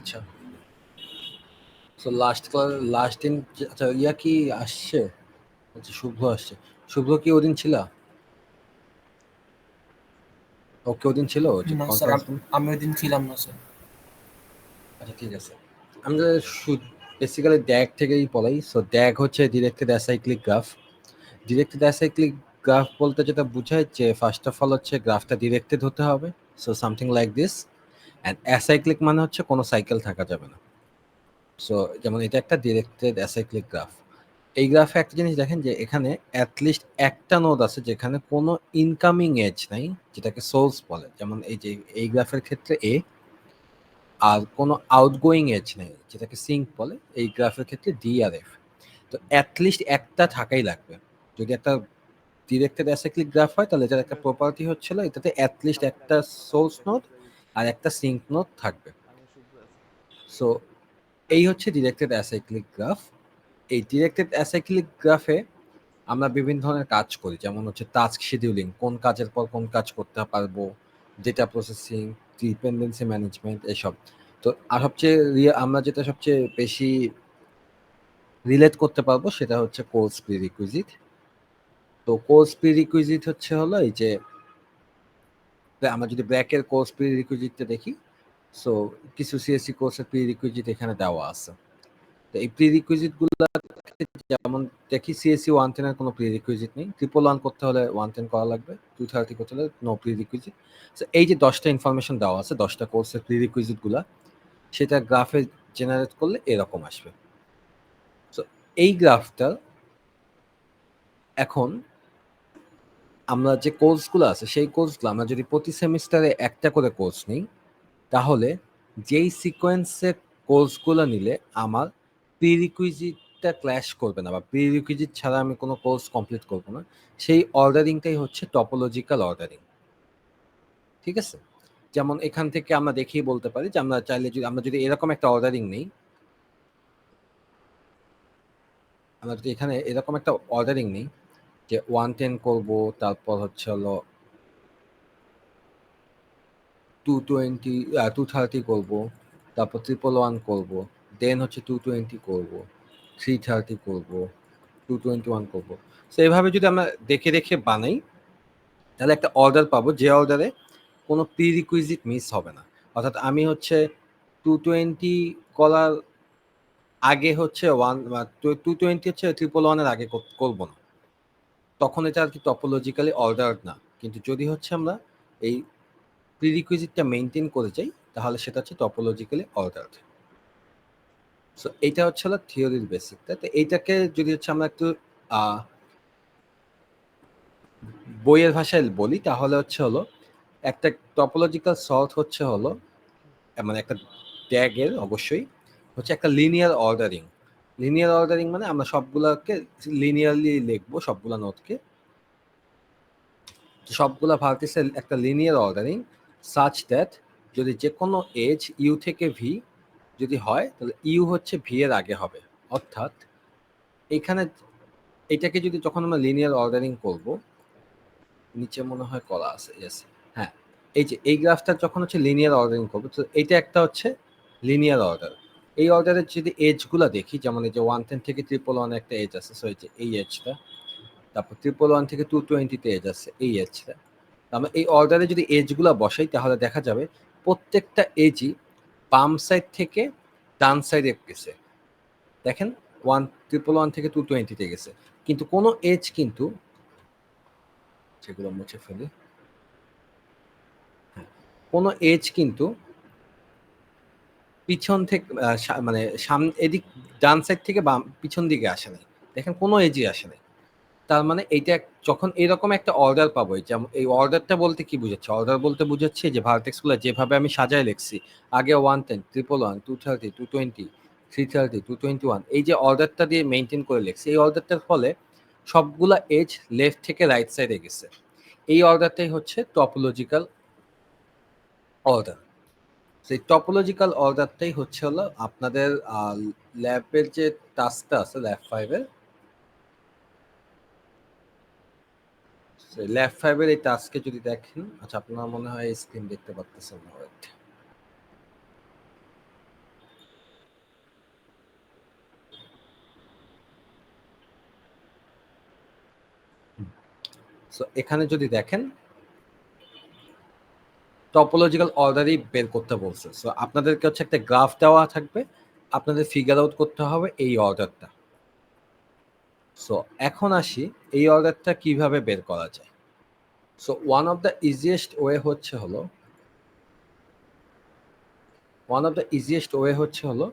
আচ্ছা, so last দিন আচ্ছা ইয়া কি আসছে? আচ্ছা শুভ্র আসছে। শুভ্র কি ওদিন ছিল? ওকে ওদিন ছিল যে না স্যার, কনফারেন্স রুম? আমি ওই দিন ছিলাম না স্যার। আচ্ছা ঠিক আছে। আমরা বেসিক্যালি ড্যাগ থেকেই পড়াই। সো ড্যাগ হচ্ছে directed acyclic graph. Directed acyclic graph বলতে যেটা বোঝায় যে ফার্স্ট অফ অল হচ্ছে গ্রাফটা ডিরেক্টেড হতে হবে। So something like this. And acyclic মানে হচ্ছে কোনো সাইকেল থাকা যাবে না। সো যেমন এটা একটা ডিরেক্টেড অ্যাসাইক্লিক গ্রাফ। এই গ্রাফে একটা জিনিস দেখেন যে এখানে অ্যাটলিস্ট একটা নোড আছে যেখানে কোনো ইনকামিং এজ নাই, যেটাকে সোর্স বলে। যেমন এই যে এই গ্রাফের ক্ষেত্রে এ, আর কোনো আউটগোয়িং এজ নেই যেটাকে সিঙ্ক বলে। এই গ্রাফের ক্ষেত্রে ডি আর এফ। তো অ্যাটলিস্ট একটা থাকাই লাগবে। যদি একটা ডিরেক্টেড অ্যাসাইক্লিক গ্রাফ হয় তাহলে এটার একটা প্রপার্টি হচ্ছিল এটাতে অ্যাটলিস্ট একটা সোর্স নোড আর একটা সিঙ্ক নোড থাকবে। সো এই হচ্ছে ডিরেক্টেড অ্যাসাইক্লিক গ্রাফ। এই ডিরেক্টেড অ্যাসাইক্লিক গ্রাফে আমরা বিভিন্ন ধরনের কাজ করি, যেমন হচ্ছে টাস্ক শিডিউলিং, কোন কাজের পর কোন কাজ করতে পারবো, ডেটা প্রসেসিং, ডিপেন্ডেন্সি ম্যানেজমেন্ট, এসব। তো আর সবচেয়ে আমরা যেটা সবচেয়ে বেশি রিলেট করতে পারবো সেটা হচ্ছে কোর্স প্রিরিকুইজিট। তো কোর্স প্রিরিকুইজিট হচ্ছে হলো এই যে আমরা যদি ব্র্যাকের কোর্স প্রিরিকুইজিটটা দেখি, সো কিছু সিএসসি কোর্সের প্রিরিকুইজিট এখানে দেওয়া আছে। তো এই প্রিরিকুইজিট গুলো যেমন দেখি সিএসসি 110 এর কোনো প্রিরিকুইজিট নেই, 111 করতে হলে 110 করা লাগবে, 230 করতে হলে নো প্রিরিকুইজিট। সো এই যে 10টা ইনফরমেশন দেওয়া আছে, 10টা কোর্সের প্রিরিকুইজিট গুলা, সেটা গ্রাফে জেনারেট করলে এরকম আসবে। সো এই গ্রাফটা এখন আমরা যে কোর্সগুলো আছে সেই কোর্সগুলো আমরা যদি প্রতি সেমিস্টারে একটা করে কোর্স নিই, তাহলে যেই সিকোয়েন্সে কোর্সগুলো নিলে আমার প্রিরিকুইজিটটা ক্ল্যাশ করবে না বা প্রিরিকুইজিট ছাড়া আমি কোনো কোর্স কমপ্লিট করবো না, সেই অর্ডারিংটাই হচ্ছে টপোলজিক্যাল অর্ডারিং। ঠিক আছে? যেমন এখান থেকে আমরা দেখেই বলতে পারি যে আমরা চাইলে যদি আমরা যদি এরকম একটা অর্ডারিং নেই, আমরা যদি এখানে এরকম একটা অর্ডারিং নেই যে 110 করব, তারপর হচ্ছে হলো 220 230 করব, তারপর 111 করব, দেন হচ্ছে 220 করব, 330 করব, 221 করব। সো এভাবে যদি আমরা দেখে দেখে বানাই তাহলে একটা অর্ডার পাবো যে অর্ডারে কোনো প্রিরিকুইজিট মিস হবে না। অর্থাৎ আমি হচ্ছে 220 করার আগে হচ্ছে 220 হচ্ছে 111 এর আগে করব না, তখন এটা আর কি টপোলজিক্যালি অর্ডার্ড না। কিন্তু যদি হচ্ছে আমরা এই প্রিরিকুইজিটটা মেনটেন করে যাই তাহলে সেটা হচ্ছে টপোলজিক্যালি অর্ডার্ড। সো এইটা হচ্ছে হলো থিওরির বেসিক। তো এইটাকে যদি হচ্ছে আমরা একটু বইয়ের ভাষায় বলি তাহলে হচ্ছে হলো একটা টপোলজিক্যাল সর্ট হচ্ছে হলো মানে একটা ট্যাগের অবশ্যই হচ্ছে একটা লিনিয়ার অর্ডারিং। লিনিয়ার অর্ডারিং মানে আমরা সবগুলোকে লিনিয়ারলি লিখবো, সবগুলা নোটকে, সবগুলা ভার্টিসের একটা লিনিয়ার অর্ডারিং সাচ দ্যাট যদি যে কোনো এজ ইউ থেকে ভি যদি হয় তাহলে ইউ হচ্ছে ভি এর আগে হবে। অর্থাৎ এখানে এটাকে যদি যখন আমরা লিনিয়ার অর্ডারিং করব, নিচে মনে হয় করা আছে, ইয়েস, হ্যাঁ, এই যে এই গ্রাফটা যখন হচ্ছে লিনিয়ার অর্ডারিং করবো, তো এটা একটা হচ্ছে লিনিয়ার অর্ডার। এই অর্ডারের যদি এজগুলা দেখি, যেমন এই যে 110 থেকে 111 একটা এজ আছে, সো এই যে এই এজটা, তারপর 111 থেকে 220 এজ আছে এই এজটা। আমরা এই অর্ডারে যদি এজগুলা বসাই তাহলে দেখা যাবে প্রত্যেকটা এজই বাম সাইড থেকে ডান সাইডে গেছে। দেখেন 111 থেকে 220 গেছে, কিন্তু কোনো এজ কিন্তু, সেগুলো মুছে ফেলি, হ্যাঁ, কোনো এজ কিন্তু পিছন থেকে মানে সামনে এদিক ডান সাইড থেকে বাম পিছন দিকে আসে নাই। দেখেন কোনো এজই আসে নাই। তার মানে এইটা যখন এরকম একটা অর্ডার পাবো, যেমন এই অর্ডারটা বলতে কি বুঝাচ্ছে? অর্ডার বলতে বুঝাচ্ছে যে ভার্টেক্স গুলো যেভাবে আমি সাজায় লিখছি, আগে 110, 111, 230, 220, 330, 221, এই যে অর্ডারটা দিয়ে মেনটেন করে লিখছি, এই অর্ডারটার ফলে সবগুলা এজ লেফট থেকে রাইট সাইডে গেছে। এই অর্ডারটাই হচ্ছে টপোলজিক্যাল অর্ডার। সেই টপোলজিক্যাল অর্ডারটাই হচ্ছে হলো আপনাদের ল্যাবের যে টাস্কটা আছে ল্যাব 5-এর, ল্যাব 5-এর এই টাস্কে যদি দেখেন, আচ্ছা আপনারা মনে হয় স্ক্রিন দেখতে পাচ্ছেন না, wait। সো এখানে যদি দেখেন টপোলজিক্যাল অর্ডারই বের করতে বলছে। সো আপনাদেরকে হচ্ছে একটা গ্রাফ দেওয়া থাকবে, আপনাদের ফিগার আউট করতে হবে এই অর্ডারটা। সো এখন আসি এই অর্ডারটা কিভাবে বের করা যায়। So one of the easiest way হচ্ছে হলো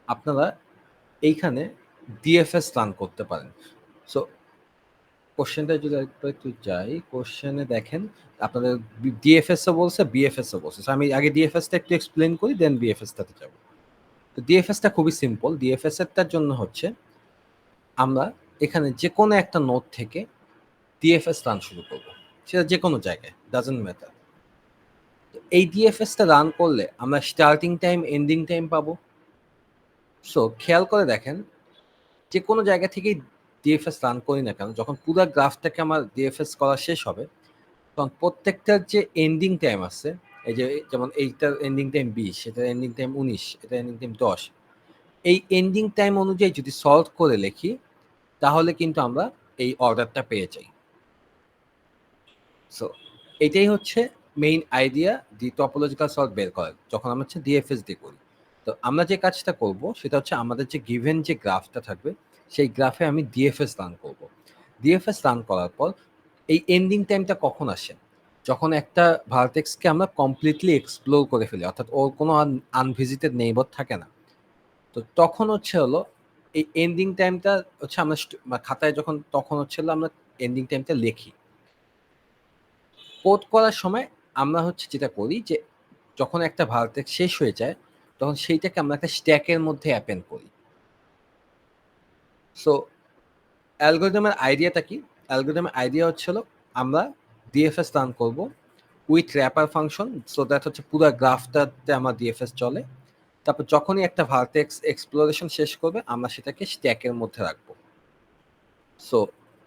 আপনারা এইখানে ডিএফএস রান করতে পারেন। সো কোশ্চেনটা যদি একটু যাই, কোশ্চেনে দেখেন আপনাদের ডিএফএস ও বলছে, বিএফএস ও বলছে। আমি আগে ডিএফএসটা একটু এক্সপ্লেন করি, দেন বিএফএসটাতে যাব। তো ডিএফএসটা খুবই সিম্পল। ডিএফএস এরটার জন্য হচ্ছে আমরা এখানে যে কোনো একটা নোড থেকে ডিএফএস রান শুরু করব, সেটা যে কোনো জায়গায়, ডাজন্ট ম্যাটার। এই ডিএফএসটা রান করলে আমরা স্টার্টিং টাইম, এন্ডিং টাইম পাবো। সো খেয়াল করে দেখেন, যে কোনো জায়গা থেকেই ডিএফএস রান করি না কেন, যখন পুরো গ্রাফটাকে আমার ডিএফএস করা শেষ হবে, তখন প্রত্যেকটার যে এন্ডিং টাইম আছে, এই যে যেমন এইটার এন্ডিং টাইম 20, এটার এন্ডিং টাইম 19, এটার এন্ডিং টাইম 10, এই এন্ডিং টাইম অনুযায়ী যদি সলভ করে লিখি, তাহলে কিন্তু আমরা এই অর্ডারটা পেয়ে যাই। সো এটাই হচ্ছে মেইন আইডিয়া দি টপোলজিক্যাল সলভ বের করার, যখন আমরা হচ্ছে ডিএফএস দিয়ে করি। তো আমরা যে কাজটা করব সেটা হচ্ছে আমাদের যে গিভেন যে গ্রাফটা থাকবে, সেই গ্রাফে আমি ডিএফএস রান করব। ডিএফএস রান করার পর এই এন্ডিং টাইমটা কখন আসে, যখন একটা ভার্টেক্সকে আমরা কমপ্লিটলি এক্সপ্লোর করে ফেলি, অর্থাৎ ওর কোনো আনভিজিটেড নেইবার থাকে না। তো তখন হচ্ছে হলো এই এন্ডিং টাইমটা হচ্ছে আমরা খাতায় যখন, তখন হচ্ছে হলো আমরা এন্ডিং টাইমটা লিখি। কোড করার সময় আমরা হচ্ছে যেটা করি যে যখন একটা ভার্টেক্স শেষ হয়ে যায়, তখন সেইটাকে আমরা একটা স্ট্যাকের মধ্যে অ্যাপেন্ড করি। সো অ্যালগরিদমের আইডিয়াটা কি? অ্যালগরিদমের আইডিয়া হচ্ছে হলো আমরা ডিএফএস রান করব with wrapper function, so that হচ্ছে পুরো গ্রাফটাতে আমার ডিএফএস চলে। তারপর যখনই একটা ভার্টেক্স এক্সপ্লোরেশন শেষ করবে, আমরা সেটাকে স্ট্যাকের মধ্যে রাখবো। সো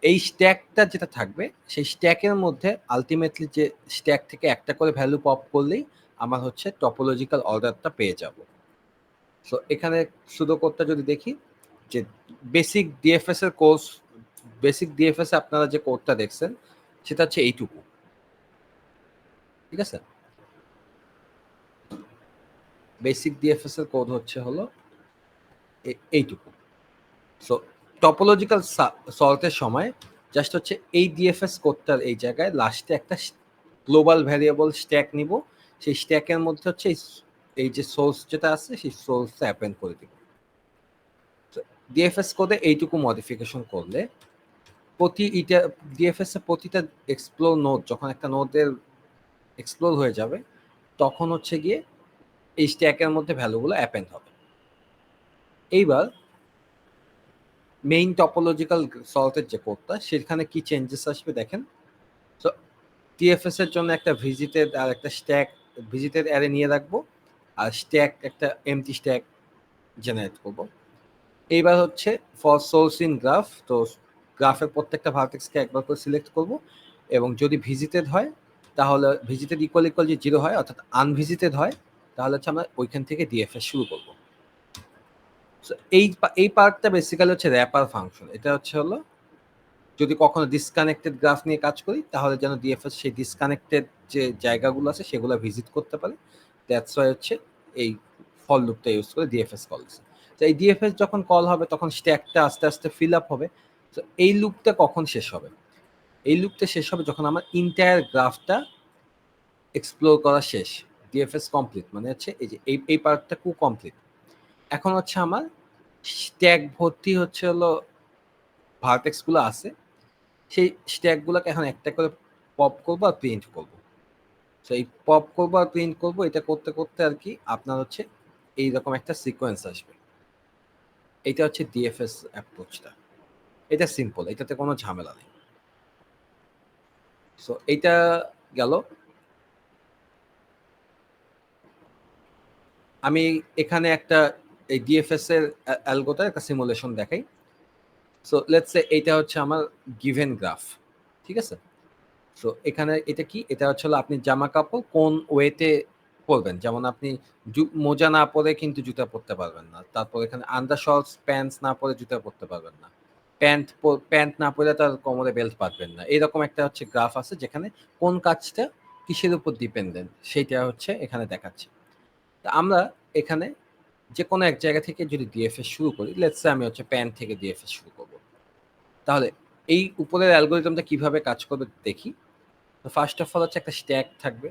এই স্ট্যাকটা যেটা থাকবে, সেই স্ট্যাকের মধ্যে আলটিমেটলি যে স্ট্যাক থেকে একটা করে ভ্যালু পপ করলেই আমার হচ্ছে টপোলজিক্যাল অর্ডারটা পেয়ে যাব। সো এখানে শুধু কোডটা যদি দেখি, যে বেসিক ডিএফএস এর কোর্স, বেসিক ডিএফএস এ আপনারা যে কোডটা দেখছেন সেটা হচ্ছে এইটুকু, ঠিক আছে? বেসিক ডিএফএস এর কোড হচ্ছে হলো এইটুকু। সো টপোলজিক্যাল সল্টের সময় জাস্ট হচ্ছে এই ডিএফএস কোডটার এই জায়গায় লাস্টে একটা গ্লোবাল ভ্যারিয়েবল স্ট্যাক নিব, সেই স্ট্যাকের মধ্যে হচ্ছে এই যে সোর্স যেটা আছে সেই সোর্সটা অ্যাপেন্ড করে দিব। ডিএফএস কোডে এইটুকু মডিফিকেশন করলে ডিএফএস এর প্রতিটা এক্সপ্লোর নোড, যখন একটা নোডের এক্সপ্লোর হয়ে যাবে, তখন হচ্ছে গিয়ে এই স্ট্যাকের মধ্যে ভ্যালুগুলো অ্যাপেন্ড হবে। এইবার মেইন টপোলজিক্যাল সল্টের যে কোডটা, সেখানে কি চেঞ্জেস আসবে দেখেন। সো টিএফএস এর জন্য একটা ভিজিটেড আর একটা স্ট্যাক, ভিজিটেড অ্যারে নিয়ে রাখবো, আর স্ট্যাক একটা এমটি স্ট্যাক জেনারেট করব। এইবার হচ্ছে ফর সোর্স ইন গ্রাফ, তো গ্রাফের প্রত্যেকটা ভার্টেক্সকে একবার করে সিলেক্ট করব, এবং যদি ভিজিটেড হয় তাহলে ভিজিটেড ইকুয়াল যে 0 হয়, অর্থাৎ আনভিজিটেড হয়, তাহলে হচ্ছে আমরা ওইখান থেকে ডিএফএস শুরু করব। সো এই পার্টটা বেসিক্যালি হচ্ছে র্যাপার ফাংশন। এটা হচ্ছে হলো যদি কখনো ডিসকানেক্টেড গ্রাফ নিয়ে কাজ করি, তাহলে যেন ডিএফএস সেই ডিসকানেক্টেড যে জায়গাগুলো আছে সেগুলো ভিজিট করতে পারে। দ্যাটস ওয়াই হচ্ছে এই ফর লুপটা ইউজ করে ডিএফএস কল দিচ্ছে। তো এই ডিএফএস যখন কল হবে, তখন স্ট্যাকটা আস্তে আস্তে ফিল আপ হবে। তো এই লুপটা কখন শেষ হবে? এই লুপটা শেষ হবে যখন আমার ইন্টায়ার গ্রাফটা এক্সপ্লোর করা শেষ, ডিএফএস কমপ্লিট, মানে হচ্ছে এই যে এই পার্টটা কমপ্লিট। এখন হচ্ছে আমার স্ট্যাক ভর্তি হচ্ছে হলো ভার্টেক্স গুলো আছে, সেই স্ট্যাকগুলোকে এখন একটা করে পপ করবো আর প্রিন্ট করবো। সো এই পপ করবো আর প্রিন্ট করবো, এটা করতে করতে আর কি আপনার হচ্ছে এইরকম একটা সিকোয়েন্স আসবে। এটা হচ্ছে ডিএফএস অ্যাপ্রোচটা। এটা সিম্পল, এটাতে কোনো ঝামেলা নেই। সো এইটা গেল। আমি এখানে একটা এই ডিএফএস এর অ্যালগোটার একটা সিমুলেশন দেখাই। সো লেটস সে এইটা হচ্ছে আমার গিভেন গ্রাফ, ঠিক আছে? সো এখানে এটা কি, এটা হচ্ছে হলো আপনি জামা কাপড় কোন ওয়েতে পরবেন। যেমন আপনি মোজা না পরে কিন্তু জুতা পরতে পারবেন না। তারপর এখানে আন্ডার শর্টস প্যান্টস না পরে জুতা পরতে পারবেন না। প্যান্ট প্যান্ট না পরে তার কোমরে বেল্ট বাঁধবেন না, এরকম একটা হচ্ছে গ্রাফ আছে যেখানে কোন কাজটা কিসের উপর ডিপেন্ডেন্ট সেইটা হচ্ছে এখানে দেখাচ্ছে। তা আমরা এখানে যে কোনো এক জায়গা থেকে যদি ডিএফএস শুরু করি, লেটস সে আমি হচ্ছে প্যান্ট থেকে ডিএফএস শুরু করব, তাহলে এই উপরের অ্যালগোরিদমটা কিভাবে কাজ করবে দেখি। তো ফার্স্ট অফ অল হচ্ছে একটা স্ট্যাক থাকবে।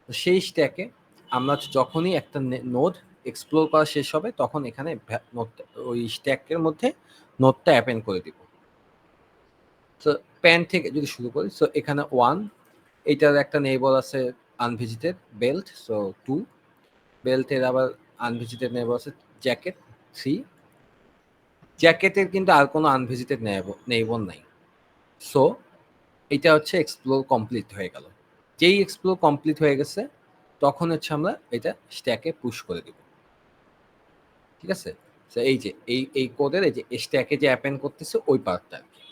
তো সেই স্ট্যাকে আমরা যখনই একটা নোড এক্সপ্লোর করা শেষ হবে তখন এখানে নোডটা ওই স্ট্যাকের মধ্যে নোডটা অ্যাপেন্ড করে দিব। সো প্যান থেকে যদি শুরু করি, সো এখানে 1, এইটার একটা নেইবর আছে আনভিজিটেড বেল্ট, সো 2, বেল্টের আবার আনভিজিটেড নেইবর আছে জ্যাকেট 3, জ্যাকেটের কিন্তু আর কোনো আনভিজিটেড নেইবর নাই। সো এটা হচ্ছে এক্সপ্লোর কমপ্লিট হয়ে গেল। যেই এক্সপ্লোর কমপ্লিট হয়ে গেছে তখন হচ্ছে আমরা এটা স্ট্যাকে পুশ করে দিব, ঠিক আছে। তো এই যে এই কোডের এই যে স্ট্যাকে যে অ্যাপেন্ড করতেছে ওই পার্টটা আর কি।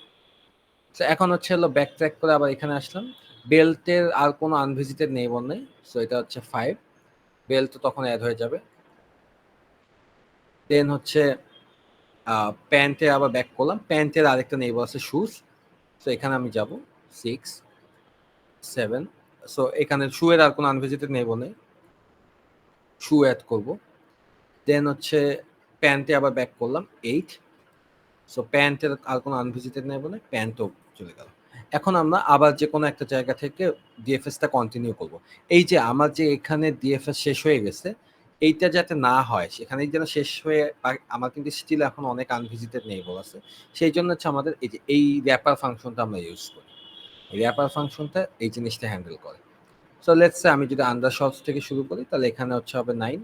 তো এখন হচ্ছে হলো ব্যাক ট্র্যাক করে আবার এখানে আসলাম, বেল্টের আর কোনো আনভিজিটেড নেইবর নেই, সো এটা হচ্ছে 5, বেল্ট তো তখন অ্যাড হয়ে যাবে। দেন হচ্ছে প্যান্টে আবার ব্যাক করলাম, প্যান্টের আরেকটা নেইবর আছে শুজ, সো এখানে আমি যাব 6, 7, সো এখানে শু এর আর কোনো আনভিজিটেড নেইবর নেই, শু অ্যাড করব। দেন হচ্ছে প্যান্টে আবার ব্যাক করলাম 8, সো প্যান্টের আর কোনো আনভিজিটেড নেইবর নেই, প্যান্টও চলে গেল। এখন আমরা আবার যে কোনো একটা জায়গা থেকে ডিএফএসটা কন্টিনিউ করব। এই যে আমার যে এখানে ডিএফএস শেষ হয়ে গেছে এইটা যাতে না হয়, সেখানে যেন শেষ হয়ে আমার কিন্তু স্টিল এখন অনেক আনভিজিটেড নেইবর আছে, সেই জন্য হচ্ছে আমাদের এই যে এই র্যাপার ফাংশনটা আমরা ইউজ করি। র্যাপার ফাংশনটা এই জিনিসটা হ্যান্ডেল করে। সো লেটস সে আমি যদি আন্ডার শর্টস থেকে শুরু করি তাহলে এখানে হচ্ছে হবে 9,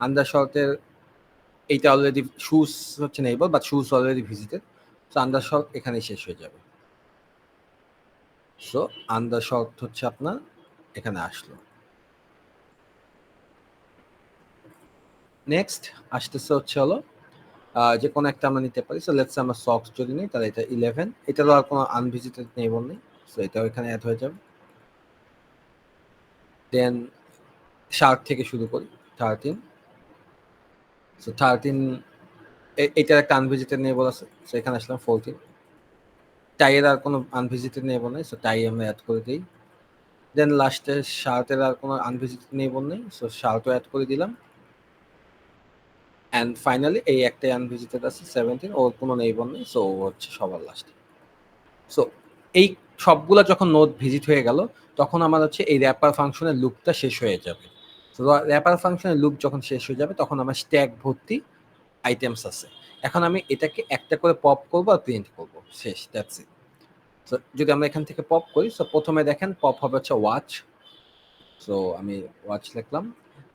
আন্ডার শর্টের এইটা অলরেডি শুজ হচ্ছে neighbour, but shoes already visited, so under short এখানেই শেষ হয়ে যাবে। সো আন্ডার শর্ট হচ্ছে আপনার এখানে আসলো। নেক্সট আসতেছে হচ্ছে হলো যে কোনো একটা আমরা নিতে পারি। সো লেটস আমরা সক্স যদি নিই তাহলে এটা 11, এটারও আর কোনো আনভিজিটেড নেইবর নেই, সো এটাও এখানে অ্যাড হয়ে যাবে। দেন শার্ট থেকে শুরু করি 13, সো 13 এটার একটা আনভিজিটেড নেইবর আছে, সো এখানে আসলাম 14, টাইয়ের আর কোনো আনভিজিটেড নেইবর নেই, সো টাই আমরা অ্যাড করে দিই। দেন লাস্টে শার্টের আর কোনো আনভিজিটেড নেইবর নেই, সো শার্টও অ্যাড করে দিলাম। অ্যান্ড ফাইনালি এই একটাই আনভিজিটেড আছে 17, ওর কোনো নেইবর নেই, সো ও হচ্ছে সবার লাস্টে। সো এই সবগুলা যখন নোড ভিজিট হয়ে গেল তখন আমার হচ্ছে এই র্যাপার ফাংশনের লুপটা শেষ হয়ে যাবে। তো র্যাপার ফাংশনের লুপ যখন শেষ হয়ে যাবে তখন আমার স্ট্যাক ভর্তি আইটেমস আছে, এখন আমি এটাকে একটা করে পপ করবো আর প্রিন্ট করবো, শেষ, দ্যাটস ইট। সো যদি আমরা এখান থেকে পপ করি, সো প্রথমে দেখেন পপ হবে হচ্ছে ওয়াচ, সো আমি ওয়াচ লিখলাম।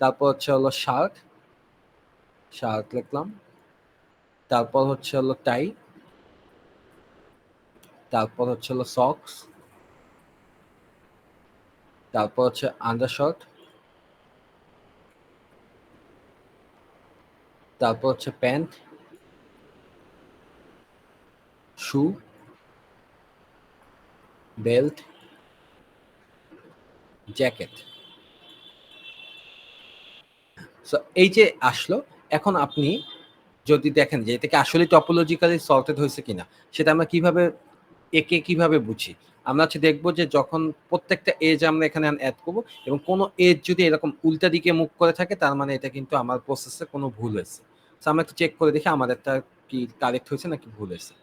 তারপর হচ্ছে হলো শার্ট, শার্ট লিখলাম। তারপর হচ্ছে হলো টাই, তারপর হচ্ছে হলো সক্স, তারপর হচ্ছে আন্ডারশর্ট, তারপর হচ্ছে প্যান্ট, শু, বেল্ট, জ্যাকেট। সো এই যে আসলো, এখন আপনি যদি দেখেন যে এটাকে আসলে টপোলজিক্যালি সর্টেড হয়েছে কিনা সেটা আমরা কিভাবে একে কিভাবে বুঝি। আমরা হচ্ছে দেখবো যে যখন প্রত্যেকটা এজ আমরা এখানে অ্যাড করবো এবং কোনো এজ যদি এরকম উল্টা দিকে মুভ করে থাকে তার মানে এটা কিন্তু আমার প্রসেসে কোনো ভুল হয়েছে। সো আমরা একটু চেক করে দেখি আমাদেরটা কি কারেক্ট হয়েছে নাকি ভুল হয়েছে।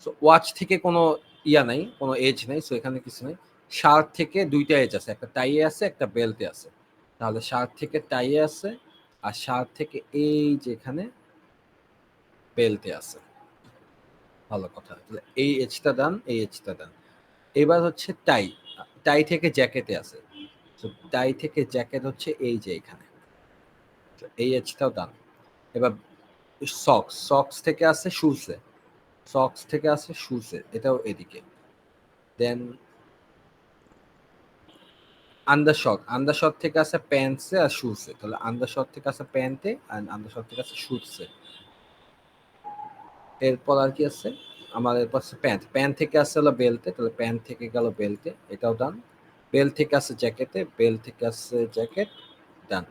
সো ওয়াচ থেকে কোনো ইয়া নাই, কোনো এজ নাই, সো এখানে কিছু নেই। শার্ট থেকে দুইটা এজ আছে, একটা টাইয়ে আছে একটা বেল্টে আছে, তাহলে শার্ট থেকে টাইয়ে আছে আর শার্ট থেকে এই যে এখানে বেল্টে আছে। ভালো কথা, তাহলে এই এজটা ডান, এই এজটা ডান। এবার হচ্ছে টাই, টাই থেকে জ্যাকেটে আছে, তো টাই থেকে জ্যাকেট হচ্ছে এই যে এখানে, এই এজটাও ডান। এবার সক্স, সক্স থেকে আছে শুজে, সক্স থেকে আছে শুজে, এটাও এদিকে। দেন আন্ডারশট, আন্ডারশট থেকে আছে প্যান্টসে আর শুজে, তাহলে আন্ডারশট থেকে আছে প্যান্টে আর আন্ডারশট থেকে আছে শুজে। এরপর আর কি আছে আমার, এরপর আছে প্যান্ট, প্যান্ট থেকে আসছে হলো বেল্টে, তাহলে প্যান্ট থেকে গেল বেল্টে, এটাও ডান। বেল্ট থেকে আসছে জ্যাকেটে, বেল্ট থেকে আসছে জ্যাকেট, ডান।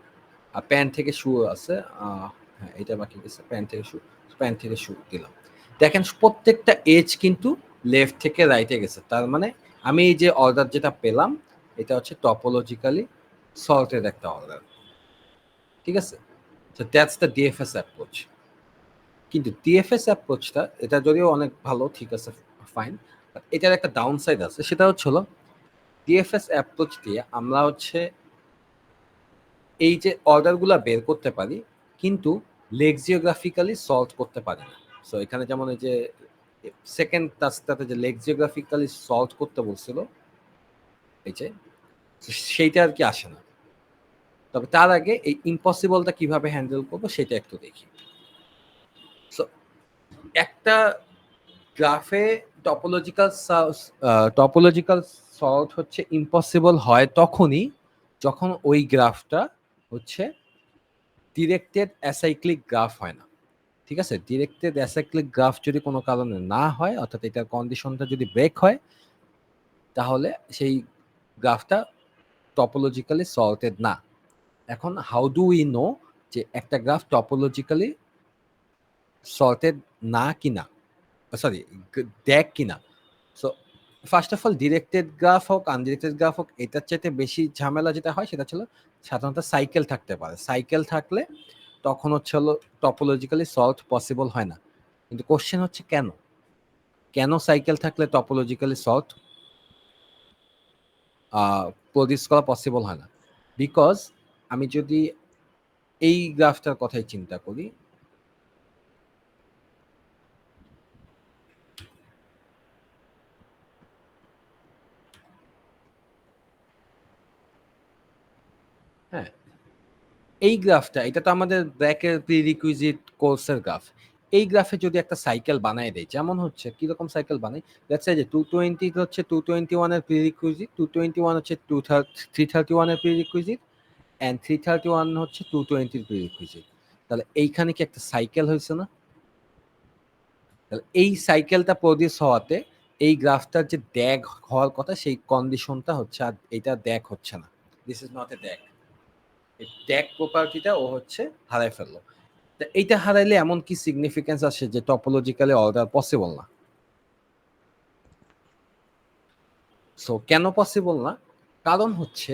আর প্যান্ট থেকে শু আছে, হ্যাঁ এটা বাকি গেছে, প্যান্ট থেকে শু, প্যান্ট থেকে শু দিলাম। দেখেন প্রত্যেকটা এজ কিন্তু লেফট থেকে রাইটে গেছে, তার মানে আমি এই যে অর্ডার যেটা পেলাম এটা হচ্ছে টপোলজিক্যালি সর্টেড একটা অর্ডার, ঠিক আছে? So that's the DFS approach. কিন্তু ডিএফএস অ্যাপ্রোচটা এটা যদিও অনেক ভালো, ঠিক আছে, ফাইন, বাট এটার একটা ডাউন সাইড আছে, সেটা হচ্ছে হলো ডিএফএস অ্যাপ্রোচ দিয়ে আমরা হচ্ছে এই যে অর্ডারগুলো বের করতে পারি কিন্তু লেক্সিওগ্রাফিক্যালি সলভ করতে পারি না। সো এখানে যেমন এই যে সেকেন্ড টাস্কটাতে যে লেক্সিওগ্রাফিক্যালি সলভ করতে বলছিল এই যে, সেইটা আর কি আসে না। তবে তার আগে এই ইম্পসিবলটা কিভাবে হ্যান্ডেল করবো সেটা একটু দেখি। সো একটা গ্রাফে টপোলজিক্যাল টপোলজিক্যাল সলভ হচ্ছে ইম্পসিবল হয় তখনই যখন ওই গ্রাফটা হচ্ছে ডিরেক্টেড অ্যাসাইক্লিক গ্রাফ হয় না, ঠিক আছে? ডিরেক্টেড অ্যাসাইক্লিক গ্রাফ যদি কোনো কারণে না হয়, অর্থাৎ এটার কন্ডিশনটা যদি ব্রেক হয়, তাহলে সেই গ্রাফটা টপোলজিক্যালি সর্টেড না। এখন হাউ ডু উই নো যে একটা গ্রাফ টপোলজিক্যালি সর্টেড না কিনা, সরি দেখ কিনা? So first of all directed graph হোক আনডিরেক্টেড গ্রাফ হোক, এটার চাইতে বেশি ঝামেলা যেটা হয় সেটা ছিল সাধারণত সাইকেল থাকতে পারে। সাইকেল থাকলে তখন হচ্ছে হলো টপোলজিক্যালি সলভ পসিবল হয় না। কিন্তু কোশ্চেন হচ্ছে কেন, কেন সাইকেল থাকলে টপোলজিক্যালি সলভ প্রডিউস করা পসিবল হয় না? বিকজ আমি যদি এই গ্রাফটার কথাই চিন্তা করি, হ্যাঁ, এই গ্রাফটা এটা তো আমাদের ব্র্যাকের প্রিরিকুইজিট কোর্সের গ্রাফ। এই গ্রাফে যদি একটা সাইকেল বানায় দেয়, যেমন হচ্ছে কিরকম সাইকেল বানাই, লেটস সে যে 220 হচ্ছে 221 এর প্রিরিকুইজিট, 221 হচ্ছে 331 এর প্রিরিকুইজিট, এন্ড 331 হচ্ছে 220 এর প্রিরিকুইজিট। তাহলে এইখানে কি একটা সাইকেল হয়েছে না? তাহলে এই সাইকেলটা প্রডিউস হওয়াতে এই গ্রাফটার যে ড্যাগ হওয়ার কথা সেই কন্ডিশনটা হচ্ছে, আর এটা ড্যাগ হচ্ছে না। This is not a Dag. এই ড্যাগ প্রপার্টিটা ও হচ্ছে হারাই ফেললো। এইটা হারাইলে এমন কি সিগনিফিকেন্স আসে যে টপোলজিক্যালি অর্ডার পসিবল না? সো কেন পসিবল না? কারণ হচ্ছে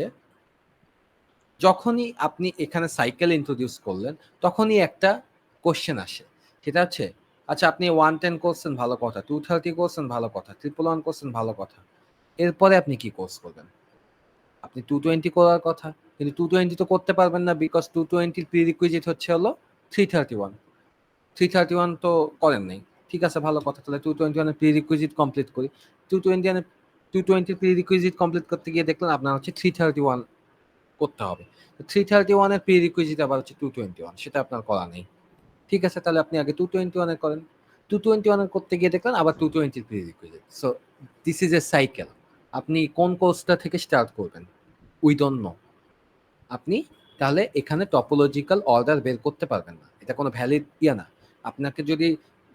যখনই আপনি এখানে সাইকেল ইন্ট্রোডিউস করলেন তখনই একটা কোশ্চেন আসে, সেটা হচ্ছে আচ্ছা আপনি 110 করছেন ভালো কথা, 230 করছেন ভালো কথা, 111 করছেন ভালো কথা, এরপরে আপনি কি কোর্স করবেন? আপনি 220 করার কথা, কিন্তু 220 তো করতে পারবেন না, বিকজ 220 প্রি রিকুইজিট হচ্ছে হলো 331। 331 তো করেন নাই, ঠিক আছে ভালো কথা, তাহলে 221 এর প্রি রিকুইজিট কমপ্লিট করি। 220 প্রি রিকুইজিট কমপ্লিট করতে গিয়ে দেখলেন আপনার হচ্ছে 331 করতে হবে। 331 এর প্রি রিকুইজিট আবার হচ্ছে 221, সেটা আপনার করা নেই। ঠিক আছে, তাহলে আপনি আগে 221 এর করেন। 221 এর করতে গিয়ে দেখলেন আবার 220 pre requisite. So this is a cycle. আপনি কোন কোর্সটা থেকে স্টার্ট করবেন? We don't know. আপনি তাহলে এখানে টপোলজিক্যাল অর্ডার বের করতে পারবেন না, এটা কোনো ভ্যালিড ইয়া না। আপনাকে যদি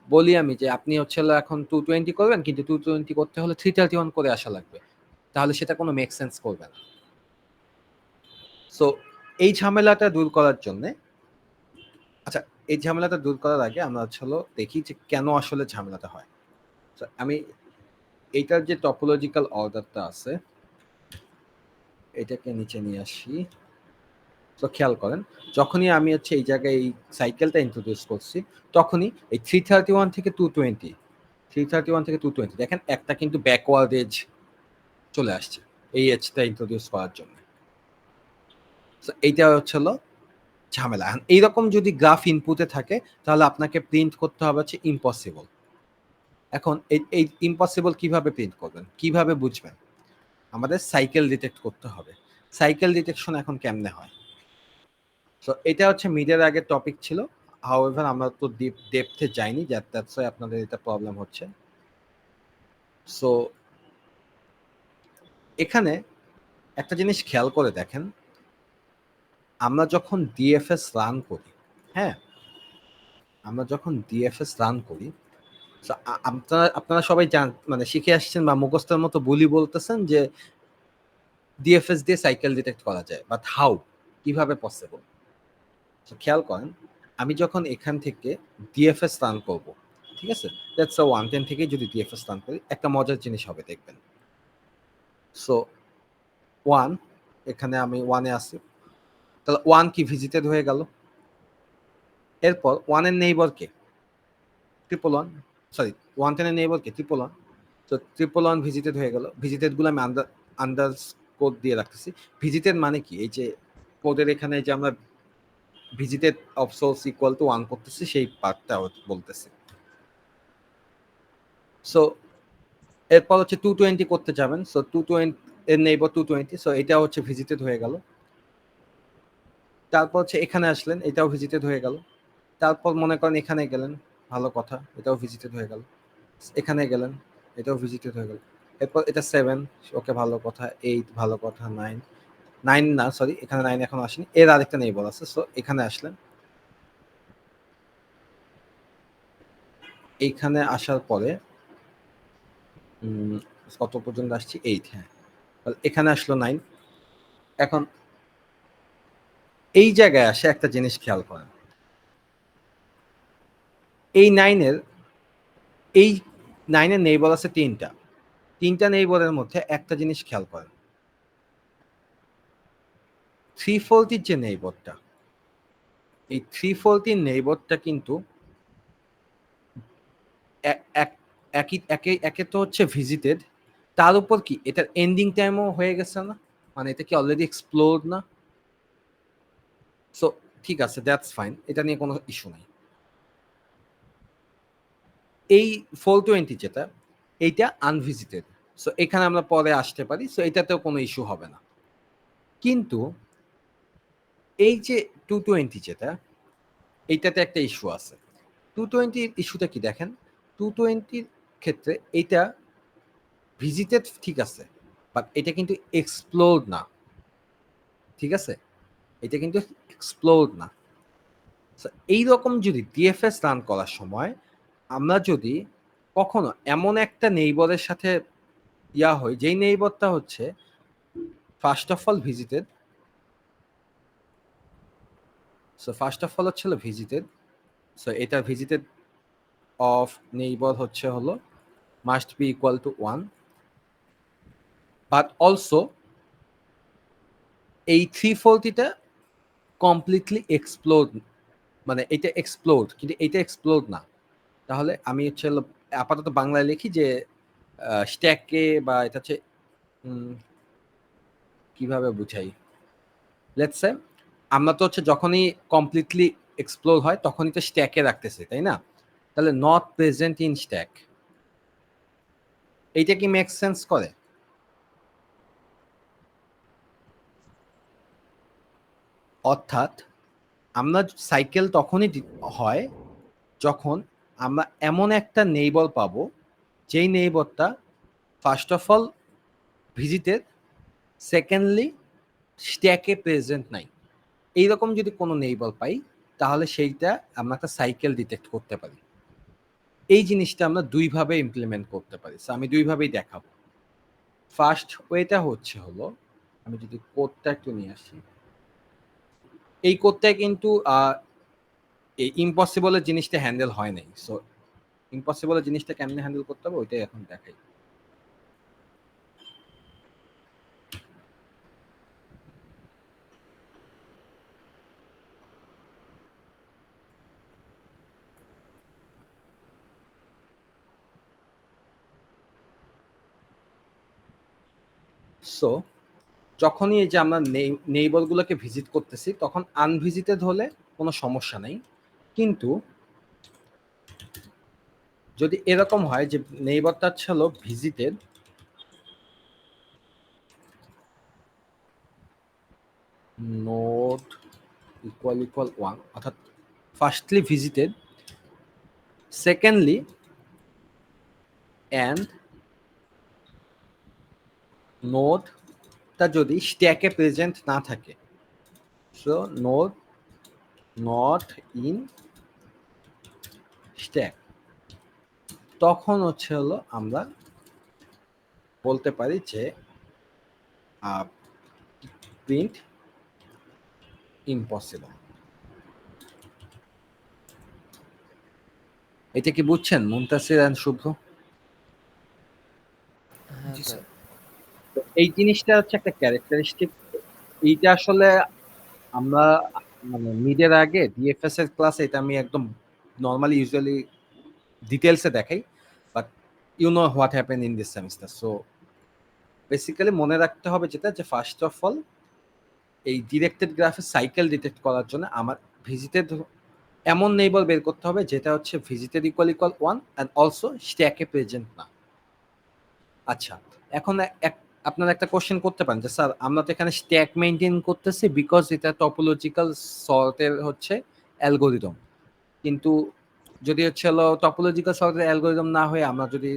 বলি আমি যে আপনি হচ্ছে এখন 220 করবেন, কিন্তু 220 করতে হলে 331 করে আসা লাগবে, তাহলে সেটা কোনো মেক সেন্স করবে না। সো এই ঝামেলাটা দূর করার জন্য, আচ্ছা এই ঝামেলাটা দূর করার আগে আমরা হচ্ছে দেখি যে কেন আসলে ঝামেলাটা হয়। আমি এইটার যে টপোলজিক্যাল অর্ডারটা আছে এটাকে নিচে নিয়ে আসি। তো খেয়াল করেন, যখনই আমি হচ্ছে এই জায়গায় এই সাইকেলটা ইন্ট্রোডিউস করছি তখনই এই 331 থেকে 220, 331 থেকে 220 দেখেন একটা কিন্তু ব্যাকওয়ার্ড এজ চলে আসছে এই এজটা ইন্ট্রোডিউস করার জন্য। এইটা হচ্ছে ঝামেলা। এইরকম যদি গ্রাফ ইনপুটে থাকে তাহলে আপনাকে প্রিন্ট করতে হবে হচ্ছে ইম্পসিবল। এখন এই ইম্পসিবল কিভাবে প্রিন্ট করবেন, কিভাবে বুঝবেন? আমাদের সাইকেল ডিটেক্ট করতে হবে। সাইকেল ডিটেকশন এখন কেমনে হয়? সো এটা হচ্ছে মিডের আগের টপিক ছিল। হাউএভার আমরা তো ডেপথে যাইনি, দ্যাটস ওয়াই আপনাদের এটা প্রবলেম হচ্ছে। সো এখানে একটা জিনিস খেয়াল করে দেখেন, আমরা যখন ডিএফএস রান করি, হ্যাঁ, আমরা যখন ডিএফএস রান করি, আপনারা আপনারা সবাই মানে শিখে আসছেন বা মুখস্থের মতো বুলি বলতেছেন যে ডিএফএস দিয়ে সাইকেল ডিটেক্ট করা যায়, বাট হাউ, কিভাবে পসিবল? খেয়াল করেন, আমি যখন এখান থেকে ডিএফএস রান করব, ঠিক আছে? দ্যাটস 110 থেকে যদি ডিএফএস রান করি একটা মজার জিনিস হবে দেখবেন। সো 1 এখানে আমি 1 এ আছি। তাহলে 1 কি ভিজিটেড হয়ে গেল। এরপর 1 এর নেইবার কে? 111 সরি 110 এর নেইবার কে? 111 তো 111 ভিজিটেড হয়ে গেল। ভিজিটেড গুলো আমি আন্ডারস্কোর দিয়ে রাখতেছি। ভিজিটেড মানে কি? এই যে কোডের এখানে যে আমরা visited of swords equal to 1 করতেছি সেই পার্টটা বলতেছি। সো এরপর হচ্ছে 220 করতে যাবেন। সো 220 এর নেইবার 220 সো এটা হচ্ছে ভিজিটেড হয়ে গেল। তারপর হচ্ছে এখানে আসলেন, এটাও ভিজিটেড হয়ে গেল। তারপর মনে করেন এখানে গেলেন, ভালো কথা, এটাও ভিজিটেড হয়ে গেল। এখানে গেলেন, এটাও ভিজিটেড হয়ে গেল। এরপর এটা 7 ওকে ভালো কথা, 8 ভালো কথা, 9 9 না সরি এখানে 9 এখন আসেনি, এর আরেকটা নেইবার আছে। সো এখানে আসলেন, এইখানে আসার পরে কত পর্যন্ত আসছি 8 হ্যাঁ, এখানে আসলো 9। এখন এই জায়গায় আসে একটা জিনিস খেয়াল করেন, এই 9 এর নেইবার আছে তিনটা নেইবারের মধ্যে একটা জিনিস খেয়াল করেন, 340 যে নেইবারটা, এই 340 নেইবারটা কিন্তু একে তো হচ্ছে ভিজিটেড, তার উপর কি এটার এন্ডিং টাইমও হয়ে গেছে না, মানে এটা কি অলরেডি এক্সপ্লোর না। সো ঠিক আছে, দ্যাটস ফাইন, এটা নিয়ে কোনো ইস্যু নাই। এই 420 যেটা, এইটা আনভিজিটেড। সো এখানে আমরা পরে আসতে পারি, সো এটাতেও কোনো ইস্যু হবে না। কিন্তু এই যে 220 যেটা, এইটাতে একটা ইস্যু আছে। 220 ইস্যুটা কি দেখেন, 220 ক্ষেত্রে এইটা ভিজিটেড ঠিক আছে, বাট এটা কিন্তু এক্সপ্লোর না। ঠিক আছে, এটা কিন্তু এক্সপ্লোর না। এইরকম যদি ডিএফএস রান করার সময় আমরা যদি কখনো এমন একটা নেইবরের সাথে হয়, যেই নেইবরটা হচ্ছে first of all visited, so first of all হচ্ছে ভিজিটেড, সো এটা ভিজিটেড অফ নেইবার হচ্ছে হলো must be equal to 1, but also এই 340টা কমপ্লিটলি এক্সপ্লোর, মানে এটা এক্সপ্লোর কিন্তু এটা এক্সপ্লোর না। তাহলে আমি হচ্ছে আপাতত বাংলায় লিখি যে স্ট্যাকে বা এটা হচ্ছে কিভাবে বুঝাই, লেটস সে আমরা তো হচ্ছে যখনই কমপ্লিটলি এক্সপ্লোর হয় তখনই তো স্ট্যাকে রাখতেছি, তাই না? তাহলে নট প্রেজেন্ট ইন স্ট্যাক, এইটা কি মেক সেন্স করে? অর্থাৎ আমরা সাইকেল তখনই হয় যখন আমরা এমন একটা নেইবার পাবো যেই নেইবারটা first of all visited, secondly স্ট্যাকে প্রেজেন্ট নাই। এইরকম যদি কোনো নেইবার পাই তাহলে সেইটা আমরা একটা সাইকেল ডিটেক্ট করতে পারি। এই জিনিসটা আমরা দুইভাবে ইমপ্লিমেন্ট করতে পারি, সো আমি দুইভাবেই দেখাবো। ফার্স্ট ওয়েটা হচ্ছে হলো, আমি যদি কোডটা একটু নিয়ে আসি, এই কোডটা কিন্তু এই ইম্পসিবলের জিনিসটা হ্যান্ডেল হয় নাই। সো ইম্পসিবলের জিনিসটা কেমনে হ্যান্ডেল করতে হবে ওইটাই এখন দেখাই। সো যখনই এই যে আমরা নেইবারগুলোকে ভিজিট করতেছি তখন আনভিজিটেড হলে কোনো সমস্যা নেই, কিন্তু যদি এরকম হয় যে নেইবারটা ছিল ভিজিটেড, নোড ইকুয়াল ইকুয়াল 1, অর্থাৎ ফার্স্টলি ভিজিটেড, সেকেন্ডলি অ্যান্ড নোডটা যদি স্ট্যাকে প্রেজেন্ট না থাকে, so node not in stack, তখন হচ্ছে হলো আমরা বলতে পারি যে প্রিন্ট ইম্পসিবল। এটা কি বুঝছেন মুনতাসির এন্ড শুভ্র? হ্যাঁ জি স্যার। স্যার। এই জিনিসটা হচ্ছে একটা ক্যারেক্টারিস্টিক। এইটা আসলে আমরা মানে মিডের আগে ডিএফএস এর ক্লাসে এটা আমি একদম নর্মালি ইউজুয়ালি ডিটেলসে দেখাই, but you know what happen in this semester. So basically মনে রাখতে হবে যেটা, যে ফার্স্ট অফ অল এই ডিরেক্টেড গ্রাফে সাইকেল ডিটেক্ট করার জন্য আমার ভিজিটেড এমন নেইবার বের করতে হবে যেটা হচ্ছে visited equal equal 1 and also স্ট্যাকে প্রেজেন্ট না। আচ্ছা, এখন আপনারা একটা কোশ্চেন করতে পারেন যে স্যার আমরা তো এখানে স্ট্যাক মেইনটেইন করতেছি বিকজ এটা টপোলজিক্যাল সর্টের হচ্ছে অ্যালগোরিদম, কিন্তু যদি হচ্ছে হলো টপোলজিক্যাল সর্টের অ্যালগোরিদম না হয়ে আমরা যদি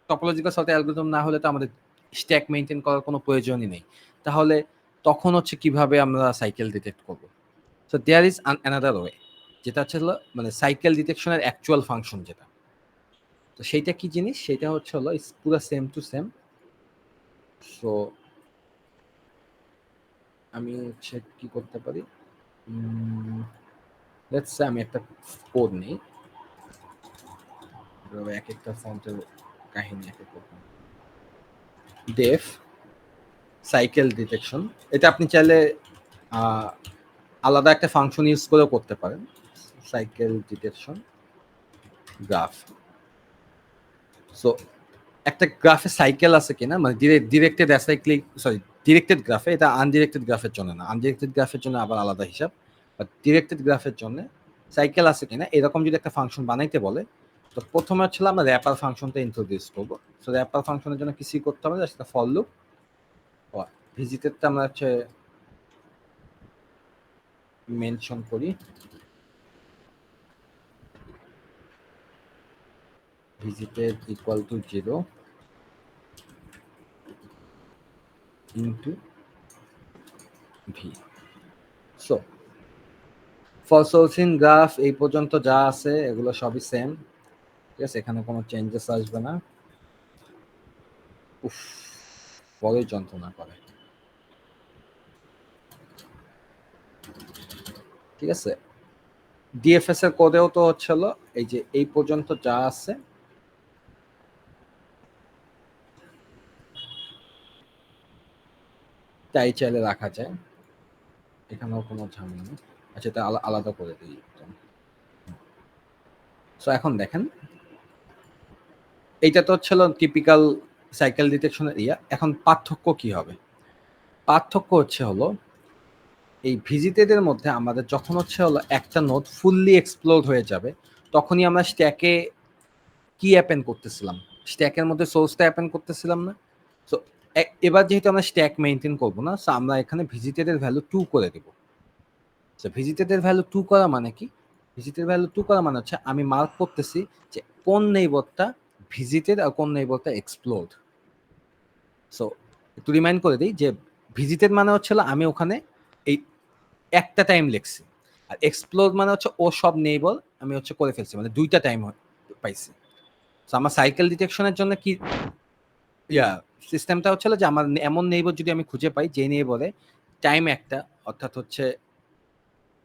টপোলজিক্যাল সর্টের অ্যালগোরিদম না হলে তো আমাদের স্ট্যাক মেইনটেইন করার কোনো প্রয়োজনই নেই। তাহলে তখন হচ্ছে কিভাবে আমরা সাইকেল ডিটেক্ট করব? So there is another way, যেটা হচ্ছে হলো মানে সাইকেল ডিটেকশনের অ্যাকচুয়াল ফাংশন যেটা। তো সেইটা কি জিনিস? সেটা হচ্ছে হলো পুরো সেম টু সেম। সো আমি হচ্ছে কি করতে পারি, লেটস সে আমি একটা কোড নেই, এক একটা ফন্টের কাহিনী এক এক রকম। ডেফ সাইকেল ডিটেকশন, এটা আপনি চাইলে আলাদা একটা ফাংশন ইউজ করেও করতে পারেন। Cycle detection graph. সো একটা গ্রাফে সাইকেল আছে কিনা, মানে ডিরেক্টেড অ্যাসাইক্লিক, সরি ডিরেক্টেড গ্রাফে, এটা আনডিরেক্টেড গ্রাফের জন্য না, আনডিরেক্টেড গ্রাফের জন্য আবার আলাদা হিসাব, বাট ডিরেক্টেড গ্রাফের জন্য সাইকেল আছে কিনা এরকম যদি একটা ফাংশন বানাইতে বলে, তো প্রথমে হচ্ছে আমরা র্যাপার ফাংশনটা ইন্ট্রোডিউস করবো। সো র্যাপার ফাংশনের জন্য কিছুই করতে হবে না, সেটা ফর লুপ। ভিজিটেডটা আমরা হচ্ছে মেনশন করি, visited equal to 0 into v. So for sourcing graph এই পর্যন্ত যা আছে এগুলো সবই সেম, ঠিক আছে, এখানে কোনো চেঞ্জেস আসবে না। উফ, বড়ই যন্ত্রণা করে, ঠিক আছে। ডিএফএস এর কোডেও তো হচ্ছে হলো এই যে এই পর্যন্ত যা আছে তাই চাইলে রাখা যায়, এখানেও কোনো ঝামেলা নেই। আচ্ছা, এটা আলাদা করে দিই একদম। সো এখন দেখেন, এইটা তো হচ্ছে টিপিক্যাল সাইকেল ডিটেকশনের ইয়া। এখন পার্থক্য কি হবে? পার্থক্য হচ্ছে হলো এই ভিজিটেডের মধ্যে আমাদের যখন হচ্ছে হলো একটা নোড ফুললি এক্সপ্লোর হয়ে যাবে, তখনই আমরা স্ট্যাকে কি অ্যাপেন্ড করতেছিলাম, স্ট্যাকের মধ্যে সোর্সটা অ্যাপেন্ড করতেছিলাম না। সো এবার যেহেতু আমরা স্ট্যাক মেনটেন করবো না, সো আমরা এখানে ভিজিটেডের ভ্যালু 2 করে দেবো। সো ভিজিটেডের ভ্যালু 2 করা মানে কি? ভিজিটের ভ্যালু 2 করা মানে হচ্ছে আমি মার্ক করতেছি যে কোন নেইবরটা ভিজিটেড আর কোন নেইবরটা এক্সপ্লোরড। সো একটু রিমাইন্ড করে দিই যে ভিজিটেড মানে হচ্ছে আমি ওখানে এই একটা টাইম লিখছি, আর এক্সপ্লোর মানে হচ্ছে ও সব নেইবর আমি হচ্ছে করে ফেলছি, মানে দুইটা টাইম পাইছি। তো আমার সাইকেল ডিটেকশনের জন্য কি ইয়া সিস্টেমটা হচ্ছে যে আমার এমন নেইবর যদি আমি খুঁজে পাই যে নেইবরে টাইম একটা, অর্থাৎ হচ্ছে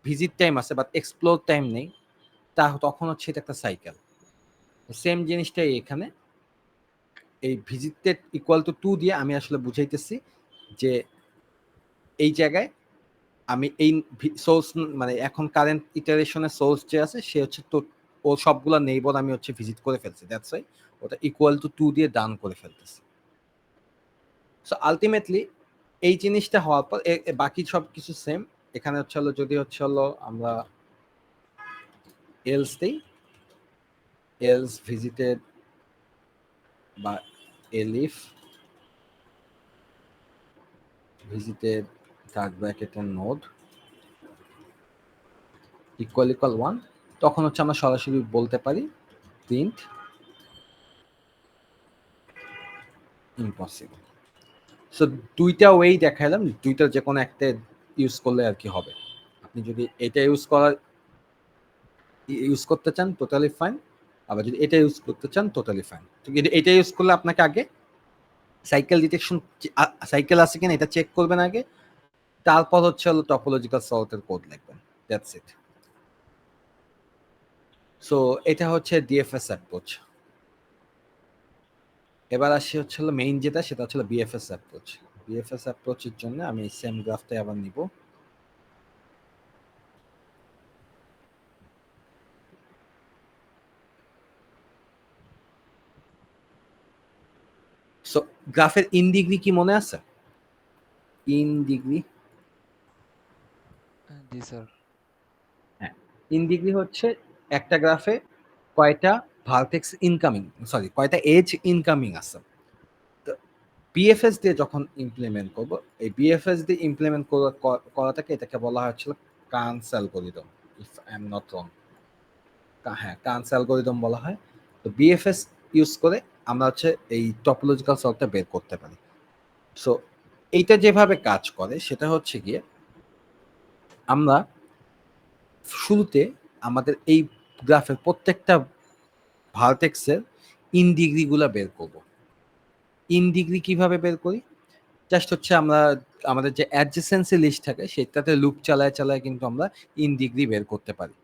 ভিজিট টাইম আছে বাট এক্সপ্লোর টাইম নেই, তখন হচ্ছে এটা একটা সাইকেল। সেম জিনিসটাই এখানে, এই ভিজিটেড ইকুয়াল টু 2 দিয়ে আমি আসলে বুঝাইতেছি যে এই জায়গায় আমি এই সোর্স মানে এখন কারেন্ট ইটারেশনের সোর্স যে আছে সে হচ্ছে তো ও সবগুলা নেইবর আমি হচ্ছে ভিজিট করে ফেলছি, দ্যাটস ওয়াই ওটা ইকুয়াল টু 2 দিয়ে ডান করে ফেলতেছি। সো আলটিমেটলি এই জিনিসটা হওয়ার পর বাকি সব কিছু সেম। এখানে হচ্ছে হলো যদি হচ্ছে হলো আমরা এলস দেই, এলস ভিজিটেড বা এলিফ ভিজিটেড থার্ড ব্র্যাকেটের নোড ইকুয়াল ইকুয়াল 1, তখন হচ্ছে আমরা সরাসরি বলতে পারি প্রিন্ট ইম্পসিবল। সো দুইটা ওয়েই দেখাইলাম, দুইটার যে কোনো একটা ইউজ করলে আর কি হবে। আপনি যদি এটা ইউজ করতে চান টোটালি ফাইন, আবার যদি এটা ইউজ করতে চান টোটালি ফাইন। কিন্তু এটা ইউজ করলে আপনাকে আগে সাইকেল ডিটেকশন সাইকেল আছে কিনা এটা চেক করবেন আগে, তারপর হচ্ছে হলো টপোলজিক্যাল সর্টের কোড লিখবেন, দ্যাটস ইট। সো এটা হচ্ছে ডিএফএস অ্যাপ্রোচ। এবার আসি হচ্ছে মেইন যেটা, সেটা হচ্ছে বিএফএস অ্যাপ্রোচ। বিএফএস অ্যাপ্রোচের জন্য আমি সেম গ্রাফটাই আবার নিব। সো গ্রাফের ইন ডিগ্রি কি মনে আছে? In degree, G sir. হ্যাঁ, ইন ডিগ্রি হচ্ছে একটা গ্রাফে কয়টা ভার্টেক্স ইনকামিং, সরি কয়টা এজ ইনকামিং আছে। তো বিএফএস দিয়ে যখন ইমপ্লিমেন্ট করব, এই বিএফএস দিয়ে ইমপ্লিমেন্ট করাটাকে এটাকে বলা হচ্ছিল Kahn's algorithm, if I am not wrong. হ্যাঁ, কান্স অ্যালগরিদম বলা হয়। তো বিএফএস ইউজ করে আমরা হচ্ছে এই টপোলজিক্যাল সর্টটা বের করতে পারি। সো এইটা যেভাবে কাজ করে সেটা হচ্ছে গিয়ে আমরা শুরুতে আমাদের এই গ্রাফের প্রত্যেকটা ভার্টেক্সের ইন ডিগ্রিগুলো বের করব। ইন ডিগ্রি কিভাবে বের করি? জাস্ট হচ্ছে আমরা আমাদের যে অ্যাডজেসেন্সি লিস্ট থাকে সেটাতে লুপ চালায় চালায় কিন্তু আমরা ইন ডিগ্রি বের করতে পারি।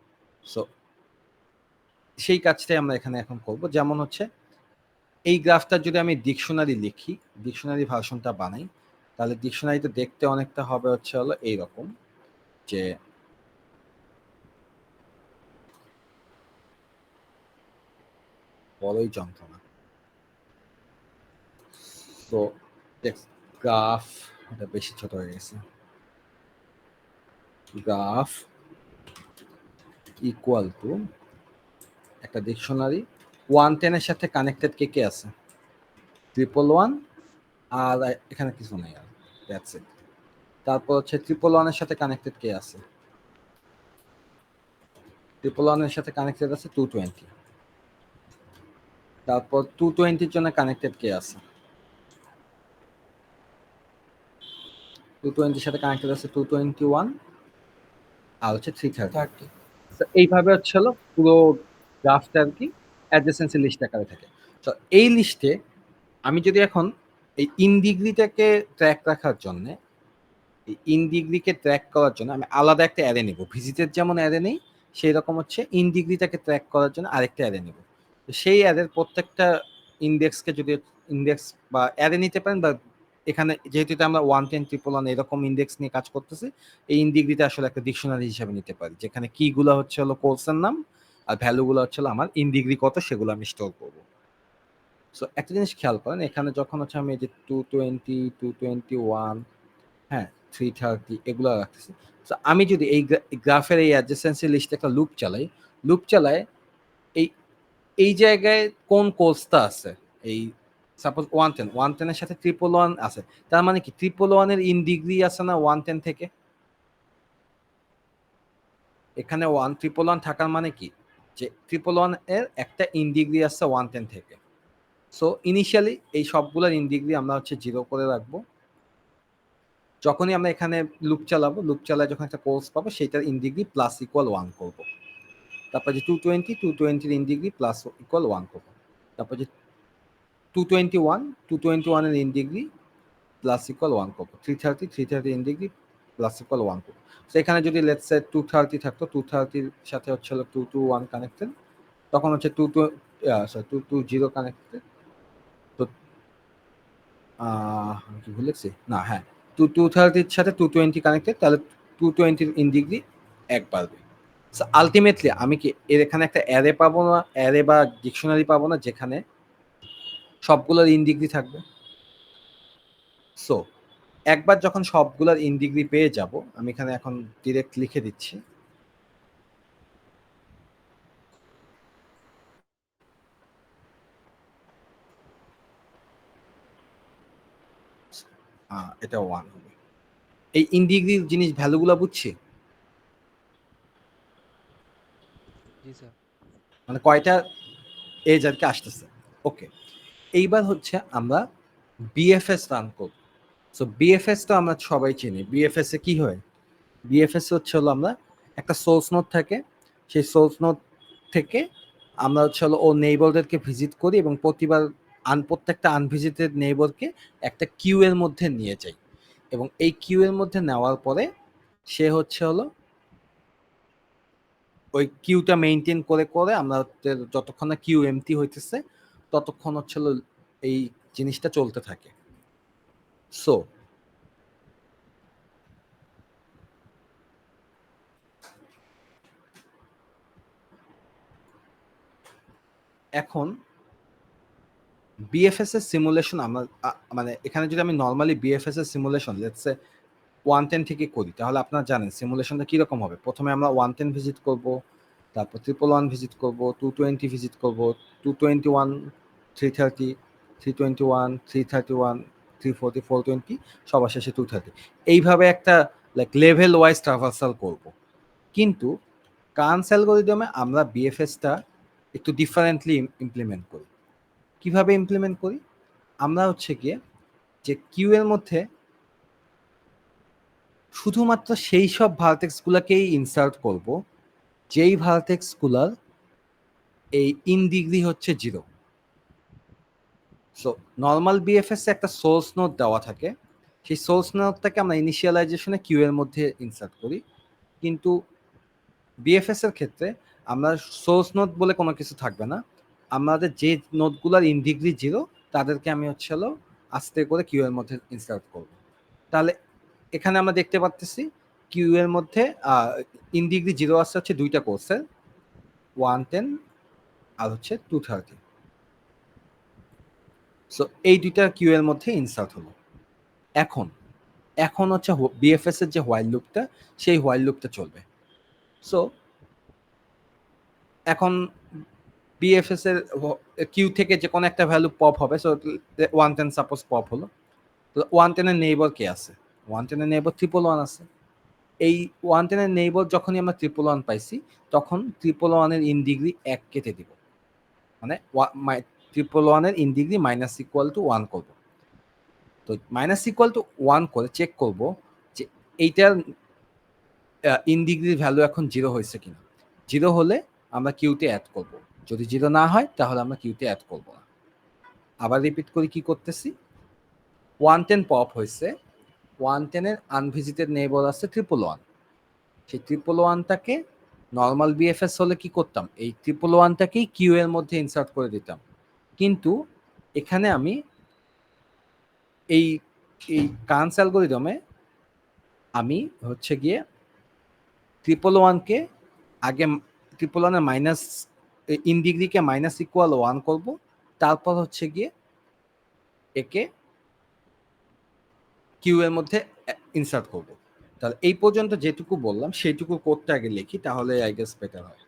সো সেই কাজটাই আমরা এখানে এখন করব। যেমন হচ্ছে এই গ্রাফটা যদি আমি ডিকশনারি লিখি, ডিকশনারি ভার্সনটা বানাই, তাহলে ডিকশনারিতে দেখতে অনেকটা হবে হচ্ছে এইরকম, যে বড়ই যন্ত্রণা। তো গ্রাফ, এটা বেশি ছোট হয়ে গেছে। গ্রাফ ইকুয়াল টু একটা ডিকশনারি 110 এর সাথে কানেক্টেড কে কে আছে? 111, আর এখানে কিছু নেই, আর দ্যাটস ইট। তারপর হচ্ছে 111 এর সাথে কানেক্টেড কে আছে? 111 এর সাথে কানেক্টেড আছে 220। তারপর 220 এর জন্য কানেক্টেড কে আছে? 220 এর সাথে কানেক্টেড আছে 221 আর হচ্ছে 330। এইভাবে হচ্ছে পুরো গ্রাফটা আর কি অ্যাডজেসেন্সি লিস্ট আকারে থাকে। তো এই লিস্টে আমি যদি এখন এই ইন ডিগ্রিটাকে ট্র্যাক রাখার জন্য, এই ইন ডিগ্রিকে ট্র্যাক করার জন্য আমি আলাদা একটা অ্যারে নেব। ভিজিটের যেমন অ্যারে নেই, সেই রকম হচ্ছে ইন ডিগ্রিটাকে ট্র্যাক করার জন্য আরেকটা অ্যারে নেব। তো সেই অ্যারের প্রত্যেকটা ইন্ডেক্সকে যদি ইন্ডেক্স বা অ্যারে নিতে পারেন, বা এখানে যেহেতু আমরা 110 111 এরকম ইন্ডেক্স নিয়ে কাজ করতেছি, এই ইন ডিগ্রিটা আসলে একটা ডিকশনারি হিসাবে নিতে পারি, যেখানে কিগুলো হচ্ছে কোর্সের নাম আর ভ্যালুগুলো হচ্ছে আমার ইন ডিগ্রি কত সেগুলো আমি স্টোর করবো। সো একটা জিনিস খেয়াল করেন, এখানে যখন হচ্ছে আমি এই যে 220 221, হ্যাঁ 330 এগুলো রাখতেছি। তো আমি যদি এই গ্রাফের এই অ্যাডজেসেন্সি লিস্টে একটা লুপ চালাই, লুপ চালায় এই এই জায়গায় কোন কোর্সটা আছে, এই সাপোজ 110 এর সাথে 111 আছে, তার মানে কি 111 এর ইন ডিগ্রি আছে না 110 থেকে? এখানে 111 থাকার মানে কি, যে 111 এর একটা ইন ডিগ্রি আছে 110 থেকে। সো ইনিশিয়ালি এই সবগুলোর ইন ডিগ্রি আমরা হচ্ছে 0 করে রাখবো। যখনই আমরা এখানে লুপ চালাবো, লুপ চালায় যখন একটা কোর্স পাবো সেটার ইন ডিগ্রি প্লাস ইকুয়াল 1 করবো। তারপর যে 220 ইন ডিগ্রি প্লাস ইকুয়াল 1 করবো। তারপর যে 221 এর ইন ডিগ্রি প্লাস ইকুয়াল 1 করবো। 330 ইন ডিগ্রি প্লাস ইকুয়াল 1 করবো। তো এখানে যদি লেটস সে 230 থাকতো, 230 এর সাথে হচ্ছে 221 কানেক্টেড, তখন হচ্ছে 220 কানেক্টেড। তো আমি কি ভুল লিখছি? না, হ্যাঁ, 230 এর সাথে 220 কানেক্টেড, তাহলে 220 ইন ডিগ্রি 1 বাড়বে। সো আলটিমেটলি আমি কি এর এখানে একটা অ্যারে পাবো না, অ্যারে বা ডিকশনারি পাবো না যেখানে সবগুলোর ইন ডিগ্রি থাকবে? সো একবার যখন সবগুলোর ইন ডিগ্রি পেয়ে যাব, আমি এখানে এখন ডিরেক্ট লিখে দিচ্ছি। এটা 1 হবে। এই ইন ডিগ্রির জিনিস ভ্যালুগুলো বুঝছি, জি স্যার। মানে কয়টা এজ আর কি আসতেছে। ওকে, এইবার হচ্ছে আমরা বিএফএস রান করব। সো বিএফএস তো আমরা সবাই চিনি। বিএফএস এ কি হয়? বিএফএস হচ্ছে আমরা একটা সোর্স নোড থাকে, সেই সোর্স নোড থেকে আমরা হচ্ছে ও নেইবারদেরকে ভিজিট করি এবং প্রতিবার প্রত্যেকটা আনভিজিটেড নেইবারকে একটা কিউ এর মধ্যে নিয়ে যাই, এবং এই কিউ এর মধ্যে নেওয়ার পরে সে হচ্ছে ওই কিউটা মেইনটেইন করে করে আমরা যতক্ষণ না কিউ এমটি হইতেছে ততক্ষণ হচ্ছে এই জিনিসটা চলতে থাকে। সো এখন বিএফএস এর সিমুলেশন আমরা মানে এখানে যদি আমি নর্মালি বিএফএস এর সিমুলেশন লেটস সে 110 থেকে করি তাহলে আপনারা জানেন সিমুলেশনটা কিরকম হবে। প্রথমে আমরা 110 ভিজিট করব, তারপর 111 ভিজিট করব, 220 ভিজিট করব, 221, 330, 321, 331, 340, 420, সবার শেষে 230, এইভাবে একটা লাইক লেভেল ওয়াইজ ট্রাভার্সাল করব। কিন্তু কার্নস অ্যালগরিদমে আমরা বিএফএসটা একটু ডিফারেন্টলি ইমপ্লিমেন্ট করি। কিভাবে ইমপ্লিমেন্ট করি? আমরা হচ্ছে গিয়ে যে কিউ এর মধ্যে শুধুমাত্র সেই সব ভার্টেক্সগুলোকেই ইনসার্ট করব যেই ভার্টেক্সগুলোর এই ইন ডিগ্রি হচ্ছে 0। সো নর্মাল বিএফএস এ একটা সোর্স নোড দেওয়া থাকে, সেই সোর্স নোডটাকে আমরা ইনিশিয়ালাইজেশনে কিউ এর মধ্যে ইনসার্ট করি। কিন্তু বিএফএস এর ক্ষেত্রে আমরা সোর্স নোড বলে কোনো কিছু থাকবে না, আমাদের যে নোডগুলোর ইন ডিগ্রি 0 তাদেরকে আমি হচ্ছে হলো আস্তে করে কিউ এর মধ্যে ইনসার্ট করব। তাহলে এখানে আমরা দেখতে পাচ্ছি কিউ এর মধ্যে ইন ডিগ্রি 0 আসছে হচ্ছে দুইটা কোর্সের, 110 আর হচ্ছে 230। সো এই দুইটা কিউ এর মধ্যে ইনসার্ট হলো। এখন এখন হচ্ছে বিএফএস এর যে হোয়াইল লুপটা, সেই হোয়াইল লুপটা চলবে। সো এখন বিএফএস এর কিউ থেকে যে কোনো একটা ভ্যালু পপ হবে। সো 110 সাপোজ পপ হলো, তো 110 এর নেইবার কে আছে? 110 এর নেইবার 111 আছে। এই 110 এর নেইবার যখনই আমরা 111 পাইছি তখন 111 এর ইন ডিগ্রি 1 কেটে দিব, মানে 111 এর in degree minus equal to 1 করব। তো মাইনাস ইকুয়াল টু 1 করে চেক করব যে এইটার ইন ডিগ্রির ভ্যালু এখন 0 হয়েছে কিনা। 0 হলে আমরা কিউতে অ্যাড করব, যদি 0 না হয় তাহলে আমরা কিউতে অ্যাড করব না। আবার রিপিট করি কি করতেছি। 110 পপ হয়েছে, 110 এর আনভিজিটেড নেইবার আছে 111। সেই 111টাকে নর্মাল বিএফএস হলে কি করতাম, এই 111টাকেই কিউ এর মধ্যে ইনসার্ট করে দিতাম। কিন্তু এখানে আমি এই এই কার্নস অ্যালগরিদমে আমি হচ্ছে গিয়ে 111কে আগে 111 এর মাইনাস ইন ডিগ্রিকে মাইনাস ইকুয়াল 1 করব, তারপর হচ্ছে গিয়ে একে কিউ এর মধ্যে ইনসার্ট করব। তাহলে এই পর্যন্ত যেটুকু বললাম সেইটুকু কোডটা আগে লিখি, তাহলে আই গেস বেটার হয়।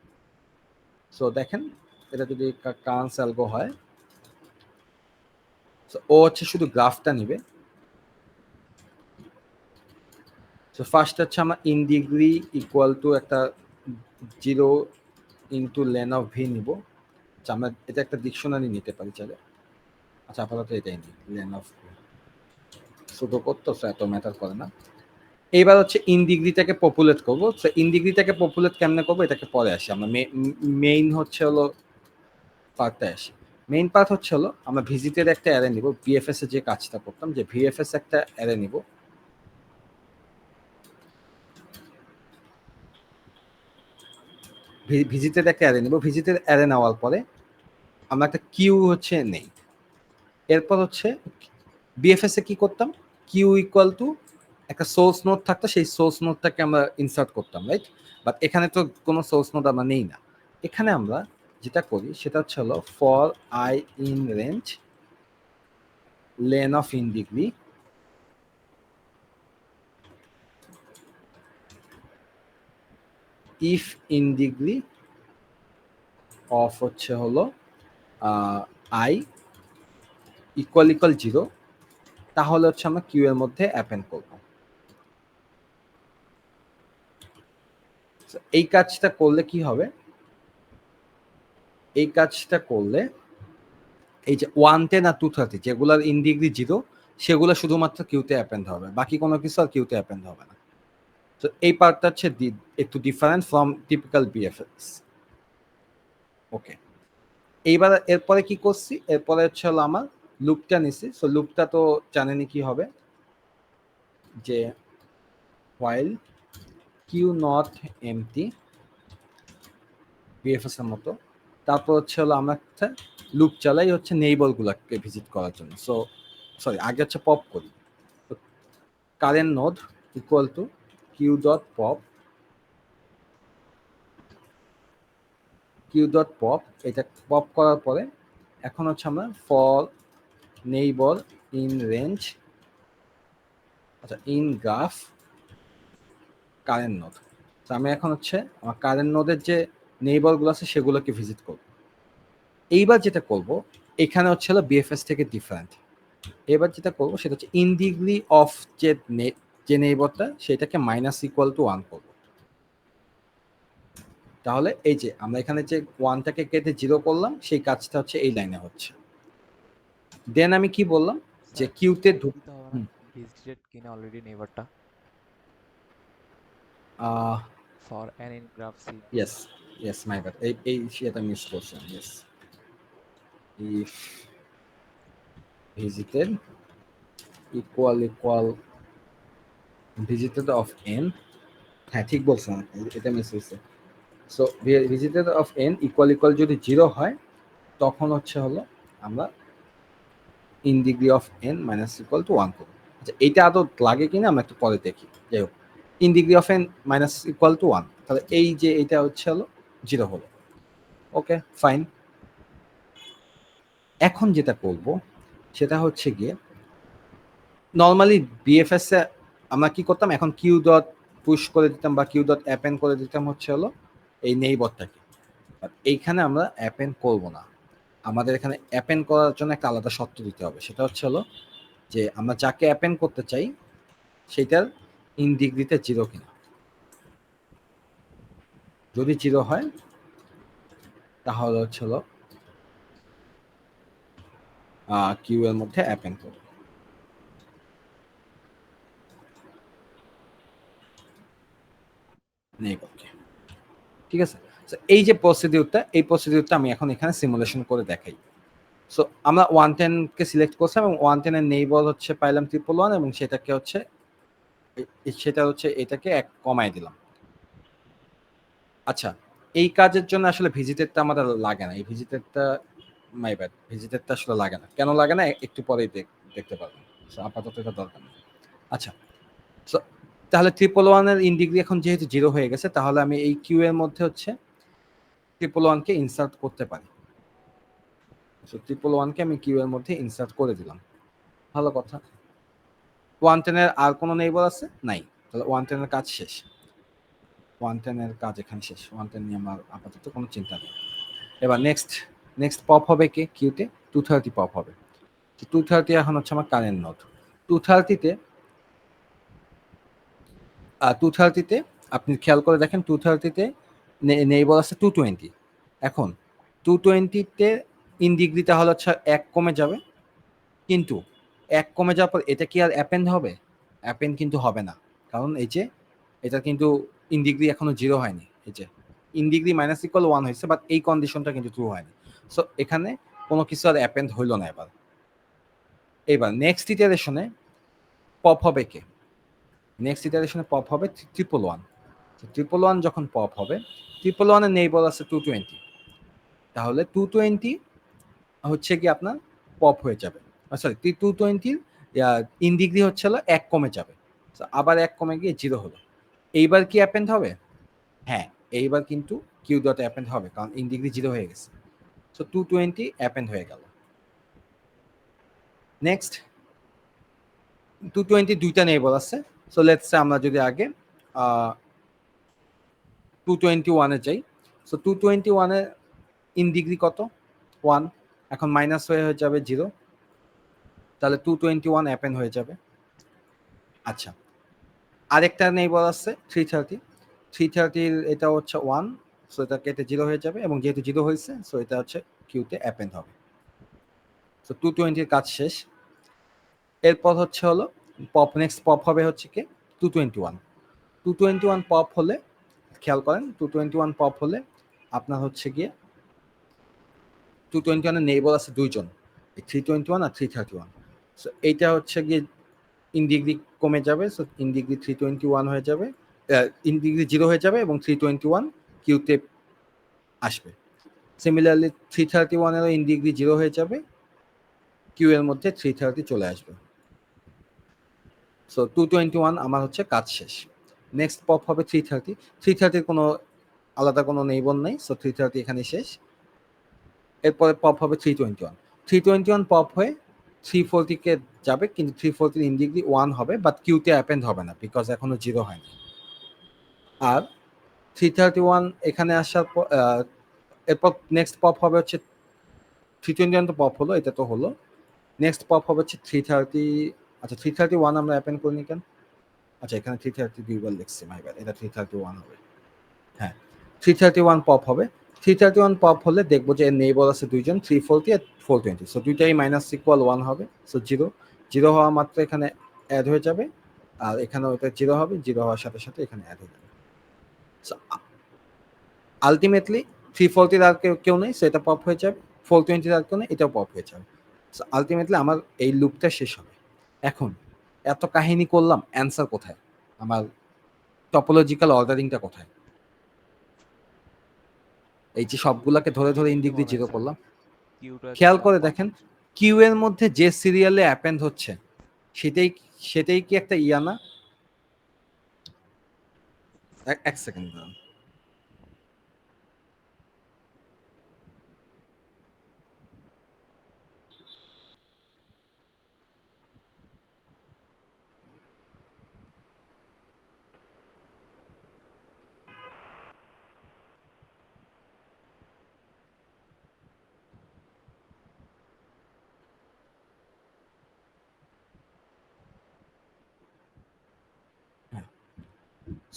সো দেখেন এটা যদি কার্নস অ্যালগো হয়, ও হচ্ছে শুধু গ্রাফটা নিবে। সো ফার্স্ট হচ্ছে আমরা ইন ডিগ্রি ইকুয়াল টু একটা 0 ইন্টু লেন অফ ভি নিব। আচ্ছা আমরা এটা একটা ডিকশনারি নিতে পারি চাইলে। আচ্ছা আপাতত এটাই নিই, লেন অফ ভি। শুধু করতো এত ম্যাটার করে না। এইবার হচ্ছে ইন ডিগ্রিটাকে পপুলেট করবো। সো ইন ডিগ্রিটাকে পপুলেট কেমনে করবো এটাকে পরে আসি, আমরা মেইন হচ্ছে হলো পার্টটা আসি। মেইন পার্ট হচ্ছে হলো আমরা ভিজিটের একটা অ্যারে নিব। ভিএফএস এ যে কাজটা করতাম, যে ভিএফএস একটা অ্যারে নিব, ভিজিটের একটা অ্যারে নিব। ভিজিটের অ্যারে নেওয়ার পরে আমরা একটা কিউ হচ্ছে নেই। এরপর হচ্ছে বিএফএস এ কি করতাম, কিউ ইকুয়াল টু একটা সোর্স নোড থাকতো, সেই সোর্স নোডটাকে আমরা ইনসার্ট করতাম, রাইট? বাট এখানে তো কোনো সোর্স নোড আমরা নেই না। এখানে আমরা যেটা করি সেটা হচ্ছে হলো for I in range lane of in degree if in degree of হচ্ছে হলো আই ইকুয়াল 0, তাহলে হচ্ছে আমরা কিউ এর মধ্যে অ্যাপেন্ড করব। এই কাজটা করলে কি হবে, এই কাজটা করলে এই যে 110 আর 230 যেগুলোর ইন ডিগ্রি 0 সেগুলো শুধুমাত্র কিউতে অ্যাপেন্ড হবে, বাকি কোনো কিছু আর কিউতে অ্যাপেন্ড হবে না। তো এই পার্টটা হচ্ছে একটু ডিফারেন্ট ফ্রম টিপিক্যাল বিএফএস। ওকে, এইবার এরপরে কি করছি, এরপরে হচ্ছে হলো আমার লুপটা নিছি। সো লুপটা তো জানেনই কি হবে, যে while q not empty BFS এর মতো। তারপর হচ্ছে হলো আমরা একটা লুপ চালাই হচ্ছে নেইবারগুলোকে ভিজিট করার জন্য। সো সরি, আগে হচ্ছে পপ করি। Current node equal to Q dot pop, Q dot pop, এটা পপ করার পরে এখন হচ্ছে আমরা ফর নেইবার ইন রেঞ্জ, আচ্ছা ইন গ্রাফ কারেন্ট নোড। তো আমি এখন হচ্ছে আমার কারেন্ট নোডের যে নেইবারগুলো আছে সেগুলোকে ভিজিট করব। এইবার যেটা করব, এখানে হচ্ছে হলো বিএফএস থেকে ডিফারেন্ট। এবার যেটা করবো সেটা হচ্ছে ইন ডিগ্রি অফ যে নেইবারটা সেটাকে মাইনাস ইকুয়াল টু 1 করব। তাহলে এই যে আমরা এখানে যে 1টাকে কেটে 0 করলাম সেই কাজটা হচ্ছে এই লাইনে হচ্ছে। দেন আমি কি বললাম যে স্যার কিউতে চেক দিতে হবে না ভিজিটেড কিনা অলরেডি নেইবারটা for n in graph seen. Yes yes my bad, এই সেটা মিস করছিলাম। Yes, if visited equal visited of n, হ্যাঁ ঠিক বলছেন, এটা মিস হয়েছে। So visited of n equal যদি 0 হয় তখন হচ্ছে হলো আমরা in degree of n minus equal to 1 করবো। আচ্ছা এইটা আদৌ লাগে কিনা আমরা একটু পরে দেখি। যাই হোক, in degree of n minus equal to 1, তাহলে এই যে এটা হচ্ছে হলো 0 হলো। Okay fine. এখন যেটা করব সেটা হচ্ছে গিয়ে নর্মালি বিএফএস এ আমরা কি করতাম, এখন কিউ ডট পুশ করে দিতাম বা কিউ ডট অ্যাপেন্ড করে দিতাম হচ্ছে হলো এই নেইবারটাকে। এইখানে আমরা অ্যাপেন্ড করব না, আমাদের এখানে অ্যাপেন্ড করার জন্য একটা আলাদা শর্ত দিতে হবে। সেটা হচ্ছে হলো যে আমরা যাকে অ্যাপেন্ড করতে চাই সেটার ইন ডিগ্রিতে 0 কিনা। যদি 0 হয় তাহলে হচ্ছে হলো কিউ এর মধ্যে অ্যাপেন্ড করব। নেইবারকে, ঠিক আছে। এই যে প্রসিডিউরটা, এই প্রসিডিউরটা আমি এখন এখানে সিমুলেশন করে দেখাই। সো আমরা 110 কে সিলেক্ট করছিলাম এবং 110 এর নেইবার হচ্ছে পাইলাম 111 এবং সেটাকে হচ্ছে এটাকে 1 কমায় দিলাম। আচ্ছা, এই কাজের জন্য আসলে ভিজিটেরটা আমাদের লাগে না, এই ভিজিটেরটা মাই ব্যাড, ভিজিটেরটা আসলে লাগে না। কেন লাগে না একটু পরেই দেখতে পারবেন। সো আপাতত এটা দরকার নেই। আচ্ছা, সো তাহলে 111 এর ইন ডিগ্রি এখন যেহেতু 0 হয়ে গেছে তাহলে আমি এই কিউ এর মধ্যে হচ্ছে 111 কে ইনসার্ট করতে পারি। সো 111 কে আমি কিউ এর মধ্যে ইনসার্ট করে দিলাম। ভালো কথা। 110 এর আর কোনো নেইবার আছে? নাই। তাহলে 110 এর কাজ শেষ। 110 এর কাজ এখানে শেষ। 110 নিয়ে আমার আপাতত কোনো চিন্তা নেই। এবার নেক্সট পপ হবে কে কিউতে? 230 পপ হবে। 230 এখন হচ্ছে আমার কারেন্ট নোড। 230 তে আপনি খেয়াল করে দেখেন 230 নেইবার আছে 220। এখন 220 ইন ডিগ্রি তাহলে হচ্ছে 1 কমে যাবে, কিন্তু 1 কমে যাওয়ার পর এটা কি আর অ্যাপেন্ড হবে? অ্যাপেন্ড কিন্তু হবে না, কারণ এই যে এটা কিন্তু ইন ডিগ্রি এখনো 0 হয়নি। এই যে ইন ডিগ্রি মাইনাস ইকুয়াল 1 হয়েছে, বাট এই কন্ডিশনটা কিন্তু ট্রু হয়নি। সো এখানে কোনো কিছু আর অ্যাপেন্ড হইল না। এবার নেক্সট ইটারেশনে পপ হবে কে? নেক্সট ইটারেশনে পপ হবে 111। 111 যখন পপ হবে, 111 এর নেইবার আছে 220, তাহলে 220 হচ্ছে কি আপনার পপ হয়ে যাবে। সরি, 220 ইন ডিগ্রি হচ্ছে হলো 1 কমে যাবে। আবার 1 কমে গিয়ে 0 হলো। এইবার কি অ্যাপেন্ড হবে? হ্যাঁ, এইবার কিন্তু কিউ ডট অ্যাপেন্ড হবে, কারণ ইন ডিগ্রি 0 হয়ে গেছে। সো 220 অ্যাপেন্ড হয়ে গেল। নেক্সট 220 দুইটা নেইবার আছে। সো লেটস সে আমরা যদি আগে 221 এ যাই। সো 221 এর ইন ডিগ্রি কত? 1। এখন মাইনাস হয়ে যাবে 0, তাহলে 221 অ্যাপেন্ড হয়ে যাবে। আচ্ছা, আরেকটা নেইবার আছে 330। 330 এটা হচ্ছে 1, সো এটা কেটে 0 হয়ে যাবে এবং যেহেতু 0 হয়েছে সো এটা হচ্ছে কিউতে অ্যাপেন্ড হবে। সো 220 এর কাজ শেষ। এরপর হচ্ছে হলো নেক্সট পপ হবে হচ্ছে কি 221। 221 পপ হলে খেয়াল করেন 221 পপ হলে আপনার হচ্ছে গিয়ে 221 এর নেইবার আছে দুইজন, 321 আর 331। সো এইটা হচ্ছে গিয়ে ইন ডিগ্রি কমে যাবে। সো ইন ডিগ্রি 321 হয়ে যাবে, ইন ডিগ্রি 0 হয়ে যাবে এবং 321 কিউতে আসবে। সিমিলারলি 331 এরও ইন ডিগ্রি 0 হয়ে যাবে, কিউ এর মধ্যে 330 চলে আসবে। সো 221 আমার হচ্ছে কাজ শেষ। নেক্সট পপ হবে 330, 330 কোনো আলাদা কোনো নেইবর নাই, সো 330 এখানে শেষ। এরপরে পপ হবে 321, 321 পপ হয়ে 340 কে যাবে, কিন্তু 340 ইন ডিগ্রি 1 হবে, বাট কিউতে অ্যাপেন্ড হবে না বিকজ এখনো 0 হয়নি। আর 331 এখানে আসার পর এরপর নেক্সট পপ হবে হচ্ছে 321 তো পপ হলো, এটা তো হলো। নেক্সট পপ হবে হচ্ছে 330, আচ্ছা 331 আমরা অ্যাপেন্ড করিনি কেন? আচ্ছা এখানে 330 দুইবার লিখছি, মাই ব্যাড, এটা 331 হবে। হ্যাঁ, 331 পপ হবে। 331 পপ হলে দেখবো যে নেইবর আছে দুইজন, 340 আর 420, সো দুইটাই মাইনাস ইকুয়াল 1 হবে, সো 0 0 হওয়া মাত্র এখানে অ্যাড হয়ে যাবে, আর এখানে ওইটা 0 হবে, 0 হওয়ার সাথে সাথে এখানে অ্যাড হয়ে যাবে। সো আলটিমেটলি 340 আর কেউ নেই, সো এটা পপ হয়ে যাবে, 420 আর কেউ নেই, এটাও পপ হয়ে যাবে। সো আলটিমেটলি আমার এই লুপটা শেষ হবে। এখন এত কাহিনী করলাম, অ্যান্সার কোথায়? আমার টপোলজিক্যাল অর্ডারিংটা কোথায়? এই যে সবগুলাকে ধরে ধরে কি ইনডিগ্রি মনে হয় 0 স্যার? করলাম, কিউটা খেয়াল করে কনফার্ম? দেখেন কিউ এর মধ্যে যে সিরিয়ালে অ্যাপেন্ড হচ্ছে সেটাই সেটাই কি একটা ইয়া না? এক সেকেন্ড দাঁড়ান।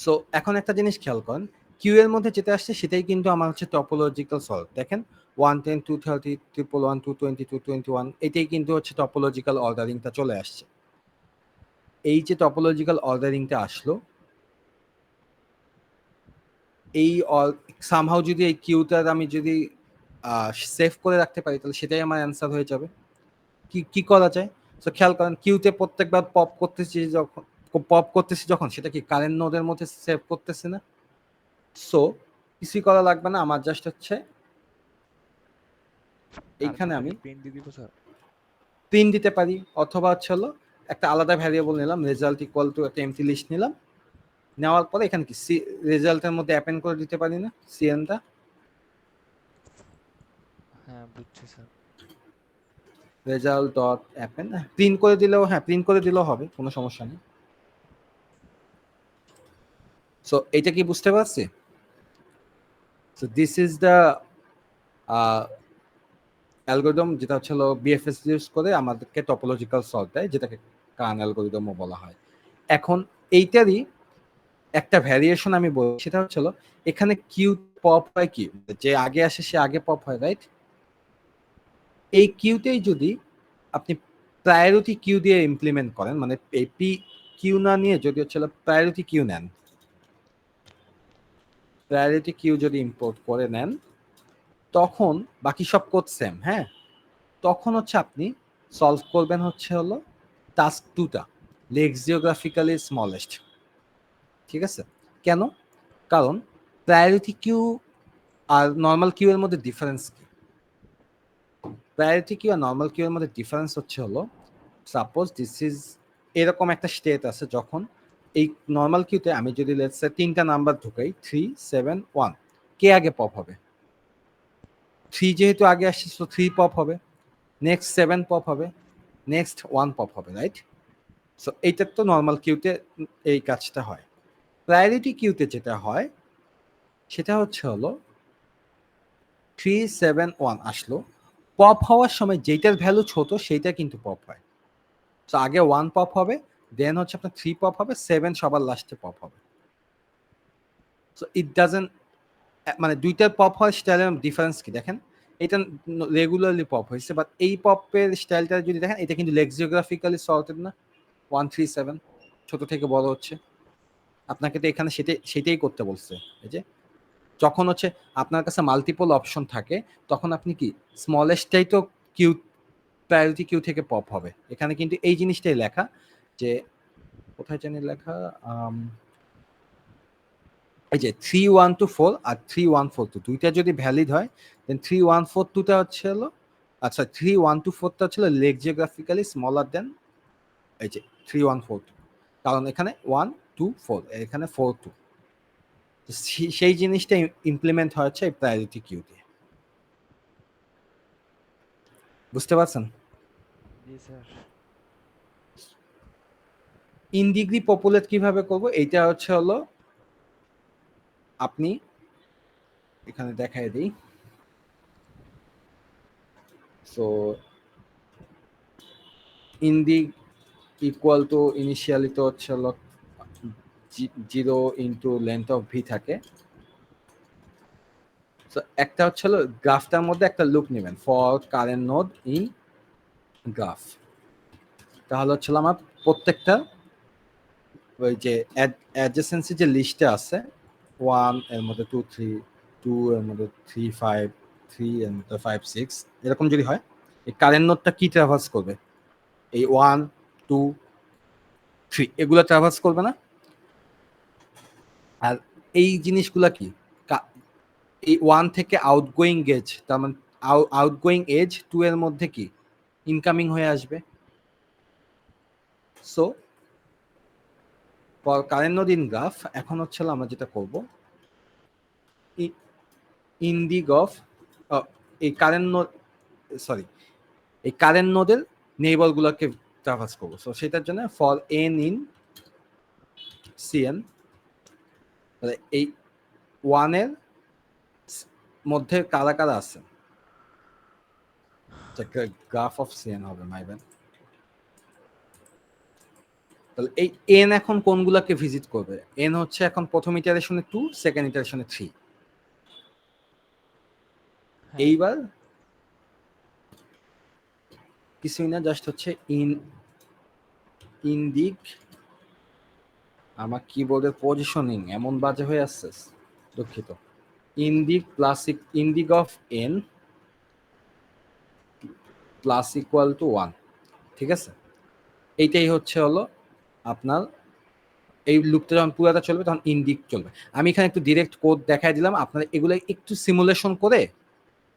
সো এখন একটা জিনিস খেয়াল করেন, কিউ এর মধ্যে যেটা আসছে সেটাই কিন্তু আমার হচ্ছে টপোলজিক্যাল সলভ। দেখেন 110, 230, 111, 220, 221, এটাই কিন্তু হচ্ছে টপোলজিক্যাল অর্ডারিংটা চলে আসছে। এই যে টপোলজিক্যাল অর্ডারিংটা আসলো, এই সামহাউ যদি এই কিউটার আমি যদি সেভ করে রাখতে পারি তাহলে সেটাই আমার অ্যান্সার হয়ে যাবে। কি কি করা যায়? সো খেয়াল করেন কিউতে প্রত্যেকবার পপ করতেছি যখন সেটা কি কারেন্ট নোডের মধ্যে সেভ করতেছি না? সো কিছুই করা লাগবে না, আমার জাস্ট হচ্ছে এইখানে তারপরটা আমি কি প্রিন্ট দিয়ে দিব স্যার? প্রিন্ট দিতে পারি, অথবা হচ্ছে হলো একটা আলাদা ভ্যারিয়েবল নিলাম, রেজাল্ট ইকুয়াল টু একটা এমটি লিস্ট নিলাম, নেওয়ার পরে এখানে কি রেজাল্টের মধ্যে অ্যাপেন্ড করে দিতে পারি না সিএনটা? হ্যাঁ বুঝছি sir. Result dot append print করে দিলেও, হ্যাঁ প্রিন্ট করে দিলেও হবে, কোনো সমস্যা নেই। সো এইটা কি বুঝতে পারছি? So this is the algorithm, যেটা হচ্ছে হলো বিএফএস ইউজ করে আমাদেরকে টপোলজিক্যাল সলভ দেয়, যেটাকে কান অ্যালগোরিদমও বলা হয়। এখন এইটারই একটা ভ্যারিয়েশন আমি বলি, সেটা হচ্ছে হলো এখানে কিউ পপ হয়, কি যে আগে আসে সে আগে পপ হয়, রাইট? এই কিউতেই যদি আপনি প্রায়োরিটি কিউ দিয়ে ইমপ্লিমেন্ট করেন, মানে এই পি কিউ না নিয়ে যদি হচ্ছে প্রায়োরিটি কিউ নেন, প্রায়োরিটি কিউ যদি ইম্পোর্ট করে নেন, তখন বাকি সব কোড সেম, হ্যাঁ। তখন হচ্ছে আপনি সলভ করবেন হচ্ছে হলো টাস্ক 2টা, লেক্সিওগ্রাফিক্যালি স্মলেস্ট। ঠিক আছে? কেন? কারণ priority Q R normal Q এর মধ্যে ডিফারেন্স কি? Priority Q R normal Q এর মধ্যে ডিফারেন্স হচ্ছে হলো, সাপোজ দিস ইজ এরকম একটা স্টেট আছে, যখন এই নর্মাল কিউতে আমি যদি লেটস সে 3টা নাম্বার ঢুকাই 3, 7, 1, কে আগে পপ হবে? 3 যেহেতু আগে আসছে, সো 3 পপ হবে, নেক্সট 7 পপ হবে, নেক্সট 1 পপ হবে, রাইট? সো এইটার তো নর্মাল কিউতে এই কাজটা হয়। প্রায়োরিটি কিউতে যেটা হয় সেটা হচ্ছে হলো 3, 7, 1 আসলো, পপ হওয়ার সময় যেটার ভ্যালু ছোট সেইটা কিন্তু পপ হয়। সো আগে 1 পপ হবে, দেন হচ্ছে আপনার 3 পপ হবে, 7 সবার লাস্টে পপ হবে। সো ইট ডাজেন্ট, মানে দুইটার পপ হয় স্টাইলের ডিফারেন্স কি দেখেন, এটা রেগুলারলি পপ হয়েছে, বাট এই পপের স্টাইলটা যদি দেখেন, এটা কিন্তু লেক্সিওগ্রাফিক্যালি সর্টেড না, 1, 3, 7 ছোট থেকে বড় হচ্ছে। আপনাকে তো এখানে সেটাই করতে বলছে, এই যে যখন হচ্ছে আপনার কাছে মাল্টিপল অপশন থাকে, তখন আপনি কি স্মলেস্টটাই তো কিউ, প্রায়োরিটি কিউ থেকে পপ হবে। এখানে কিন্তু এই জিনিসটাই লেখা, যে কোথায় জানি লেখা, এই যে 3124 আর 3142 দুইটা যদি ভ্যালিড হয় দেন 3142টা হচ্ছে হলো, আচ্ছা 3124টা হচ্ছে লেগ জিওগ্রাফিক্যালি স্মলার দেন এই যে 3142, কারণ এখানে 124 এখানে 42, সেই জিনিসটা ইমপ্লিমেন্ট হচ্ছে এই প্রায়োরিটি কিউ দিয়ে। বুঝতে পারছেন? জি স্যার। ইন ডিগ্রি পপুলেট কিভাবে করব, এইটা হচ্ছে হলো আপনি এখানে দেখাই দিই। So in deg equal to initially তো হচ্ছে হলো 0 ইন্টু লেন্থ অফ ভি থাকে। সো একটা হচ্ছে হলো গ্রাফটার মধ্যে একটা লুপ নেবেন for current node in graph, তাহলে হচ্ছে আমার প্রত্যেকটা ওই যে অ্যাডজেসেন্সি যে লিস্টে আছে 1 এর মধ্যে 2 3, 2 এর মধ্যে 3 5, 3 এর মধ্যে 5 6 এরকম যদি হয়, এই কারেন্ট নোডটা কি ট্রাভার্স করবে, এই 1 2 3 এগুলো ট্রাভার্স করবে না। আর এই জিনিসগুলা কি, এই 1 থেকে আউটগোয়িং এজ, তার মানে আউটগোয়িং এজ 2 এর মধ্যে কি ইনকামিং হয়ে আসবে। So for current node in graph এখন হচ্ছে আমরা যেটা করব, ইন দি গ্রাফ এই কারেন্ট নোড, সরি এই কারেন্ট নোডের নেইবারগুলোকে ট্রাভার্স করবো। সো সেটার জন্য ফর এন ইন সিএন, এই ওয়ানের মধ্যে কারা কারা আছে, গ্রাফ অফ সিএন হবে মাই ব্যাড। তাহলে এই এন এখন কোনগুলোকে ভিজিট করবে, এন হচ্ছে এখন প্রথম ইটারেশনে 2, সেকেন্ড ইটারেশনে 3। হ্যাঁ। এইবার কিছুই না, জাস্ট হচ্ছে ইনদিক, আমার কিবোর্ডের পজিশনিং এমন বাজে হয়ে আসছে, দুঃখিত। In deg plus in deg of n plus equal to 1, ঠিক আছে। এইটাই হচ্ছে হলো আপনার এই লুপটা যখন পুরাটা চলবে তখন ইনডিক চলবে। আমি এখানে একটু ডিরেক্ট কোড দেখাই দিলাম, আপনারা এগুলো একটু সিমুলেশন করে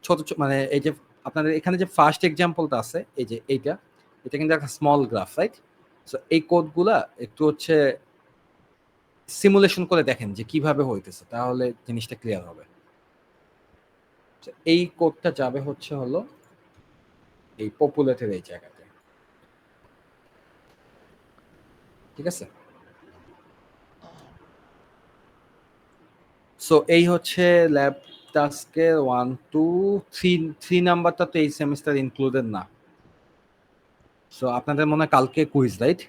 ছোট মানে এই যে আপনাদের এখানে যে ফার্স্ট এক্সাম্পলটা আছে এই যে এটা কিন্তু একটা স্মল গ্রাফ, রাইট? সো এই কোডগুলা একটু হচ্ছে সিমুলেশন করে দেখেন যে কিভাবে হইতেছে, তাহলে জিনিসটা ক্লিয়ার হবে। এই কোডটা যাবে হচ্ছে হলো এই পপুলেটের এই জায়গাতে, ঠিক আছে। সো এই হচ্ছে ল্যাব টাস্কের 1 2 3 নাম্বারটা তো এই সেমিস্টার ইনক্লুডেড না। সো আপনাদের মনে হয় কালকে কুইজ, রাইট?